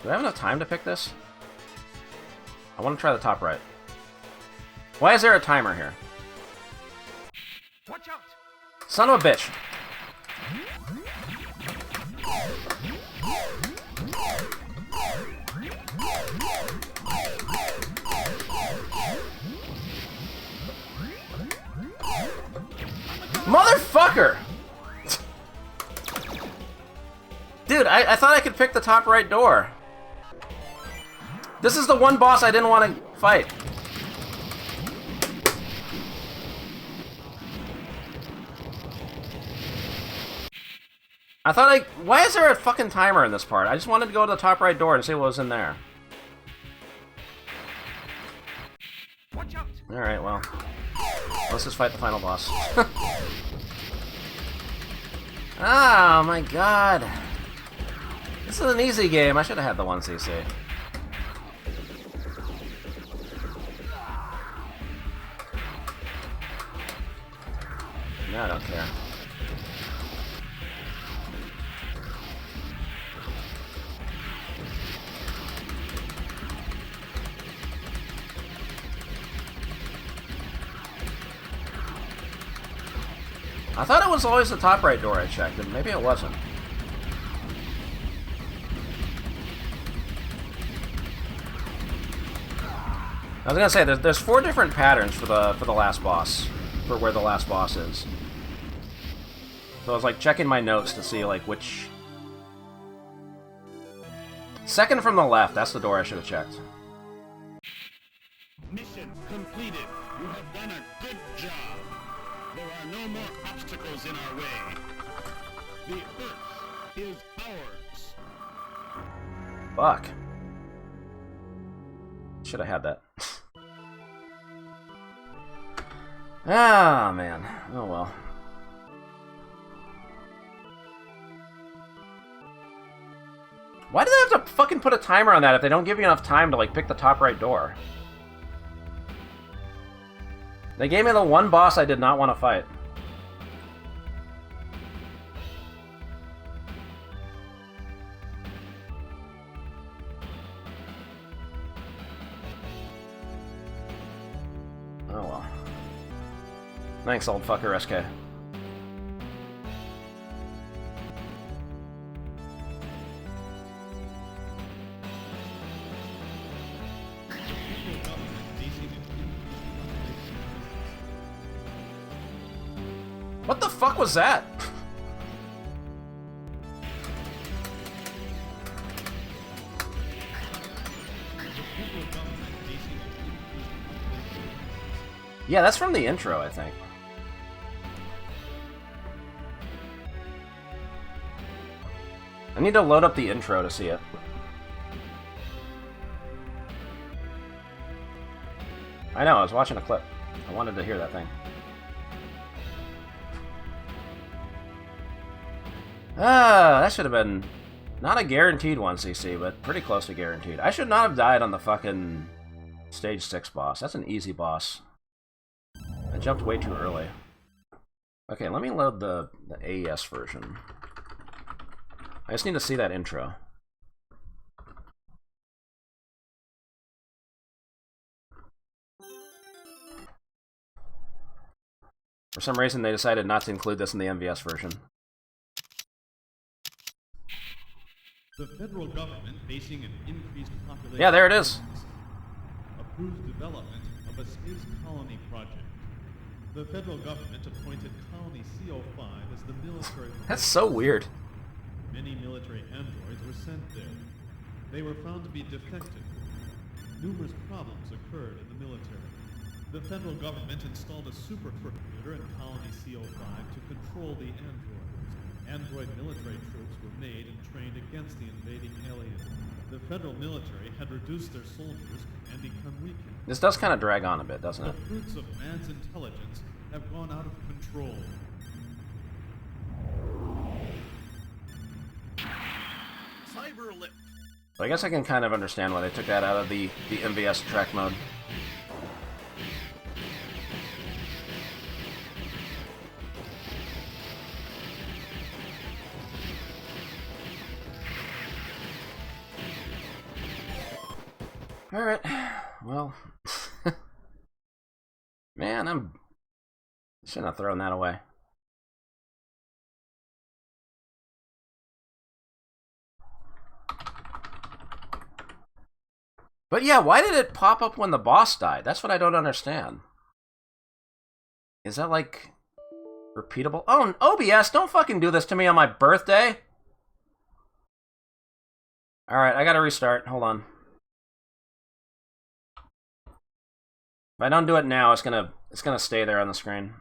Do I have enough time to pick this? I want to try the top right. Why is there a timer here? Watch out! Son of a bitch! Motherfucker! Dude, I thought I could pick the top right door. This is the one boss I didn't want to fight. I thought why is there a fucking timer in this part? I just wanted to go to the top right door and see what was in there. Alright, well. Let's just fight the final boss. Oh my god. This is an easy game. I should have had the 1cc. No, I don't care. I thought it was always the top right door I checked, and maybe it wasn't. I was gonna say there's 4 different patterns for the last boss, for where the last boss is. So I was like checking my notes to see like which. Second from the left, that's the door I should have checked. Mission completed. You have done a good job. There are no more obstacles in our way. The Earth is ours. Fuck. Should have had that. Ah, man. Oh well. Why do they have to fucking put a timer on that if they don't give you enough time to like pick the top right door? They gave me the one boss I did not want to fight. Thanks, old fucker SK. What the fuck was that? Yeah, that's from the intro, I think. I need to load up the intro to see it. I know, I was watching a clip. I wanted to hear that thing. Ah, that should have been not a guaranteed 1cc, but pretty close to guaranteed. I should not have died on the fucking stage 6 boss. That's an easy boss. I jumped way too early. Okay, let me load the AES version. I just need to see that intro. For some reason, they decided not to include this in the MVS version. The federal government, facing an increased population... Yeah, there it is. ...approved development of a space colony project. The federal government appointed Colony CO5 as the military... That's so weird. Many military androids were sent there. They were found to be defective. Numerous problems occurred in the military. The federal government installed a supercomputer in Colony CO5 to control the androids. Android military troops were made and trained against the invading aliens. The federal military had reduced their soldiers and become weakened. This does kind of drag on a bit, doesn't it? The fruits of man's intelligence have gone out of control. Cyberlip. But I guess I can kind of understand why they took that out of the MVS track mode. Alright, well... Man, shouldn't have thrown that away. But yeah, why did it pop up when the boss died? That's what I don't understand. Is that, like, repeatable? Oh, OBS, don't fucking do this to me on my birthday! Alright, I gotta restart. Hold on. If I don't do it now, it's gonna stay there on the screen.